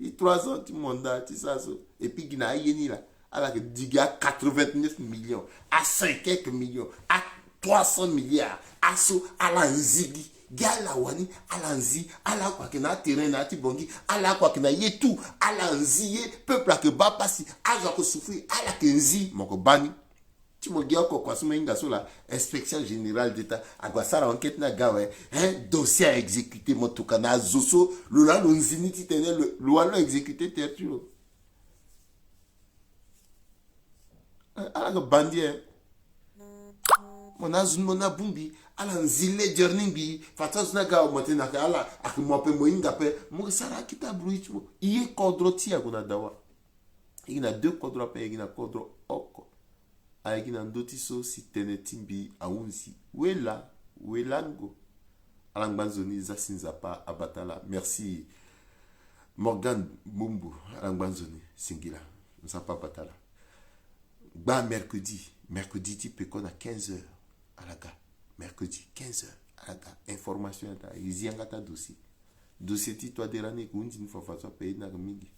et 3 ans tu mandat tu ça et puis gina yeni là alors que diga 89 millions à 5 quelques millions à 300 milliards à so à la nzigi gala wani ala nzi ala kwa kina terrain na ti bongi ala kwa kina ye tout ala nzi ye peuple que ba pasi azo ko souffrir ala ke nzi moko bani ti mo gya ko kwa suma inga so la inspection générale d'état agwa sara enquête na gawe dossier à exécuter motoka na zoso lo la lo nzini ti tene lo lo exécuter tertulo ala ko bandi mona bumbi ala nzile journey bi fatos na ga o na ka ala akimope mo inga pe mo sara kita bruit mo iye kodro ti aguna dawa ina deux kodro pe ina kodro oko aigina ndoti so si tenetimbi aunsi welango alangbanzoni za sinza pa abatala merci Morgan Mumbu alangbanzoni singila nzapa batala ba mercredi ti pe kona 15h à la gare mercredi 15h à la gare information ta izianga ta dossier ti toi derani kundi ni fa fa so pe na mingi